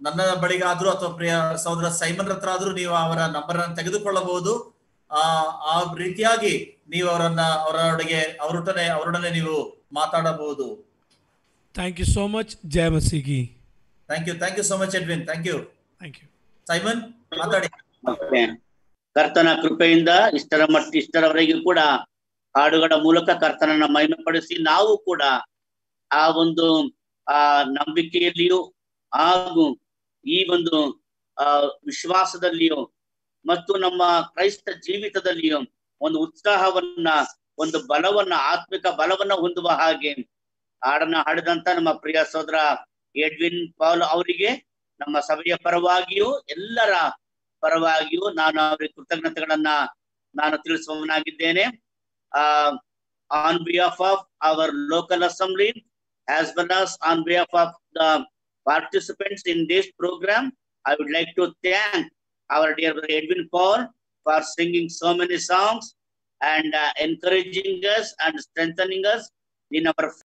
ನನ್ನ ಬಳಿಗಾದ್ರೂ ಅಥವಾ ಪ್ರಿಯ ಸಹೋದರ Simon ಹತ್ರ ಆದ್ರೂ ನೀವು ಅವರ number ಅನ್ನು ತೆಗೆದುಕೊಳ್ಳಬಹುದು. ಆ ರೀತಿಯಾಗಿ ನೀವು ಅವರೊಡನೆ ನೀವು ಮಾತಾಡಬಹುದು. Thank you so much. Jai Masigi. Thank you so much, Edwin. Thank you. Simon ಮಾತಾಡಿ. ಕರ್ತನ ಕೃಪೆಯಿಂದ ಇಷ್ಟರವರೆಗೂ ಕೂಡ ಹಾಡುಗಳ ಮೂಲಕ ಕರ್ತನನ್ನ ಮಹಿಮೆಪಡಿಸಿ ನಾವು ಕೂಡ ಆ ಒಂದು ನಂಬಿಕೆಯಲ್ಲಿಯೂ ಹಾಗೂ ಈ ಒಂದು ವಿಶ್ವಾಸದಲ್ಲಿಯೂ ಮತ್ತು ನಮ್ಮ ಕ್ರೈಸ್ತ ಜೀವಿತದಲ್ಲಿಯೂ ಒಂದು ಉತ್ಸಾಹವನ್ನ, ಒಂದು ಬಲವನ್ನ, ಆತ್ಮಿಕ ಬಲವನ್ನ ಹೊಂದುವ ಹಾಗೆ ಹಾಡನ್ನ ಹಾಡಿದಂತ ನಮ್ಮ ಪ್ರಿಯ ಸಹೋದರ ಎಡ್ವಿನ್ ಪೌಲ್ ಅವರಿಗೆ ನಮ್ಮ ಸಭೆಯ ಪರವಾಗಿಯೂ ಎಲ್ಲರ ಪರವಾಗಿಯೂ ನಾನು ಅವರಿಗೆ ಕೃತಜ್ಞತೆಗಳನ್ನ ನಾನು ತಿಳಿಸುವವನಾಗಿದ್ದೇನೆ. On behalf of our local assembly as well as on behalf of the participants in this program, I would like to thank our dear brother Edwin Paul for singing so many songs and encouraging us and strengthening us in our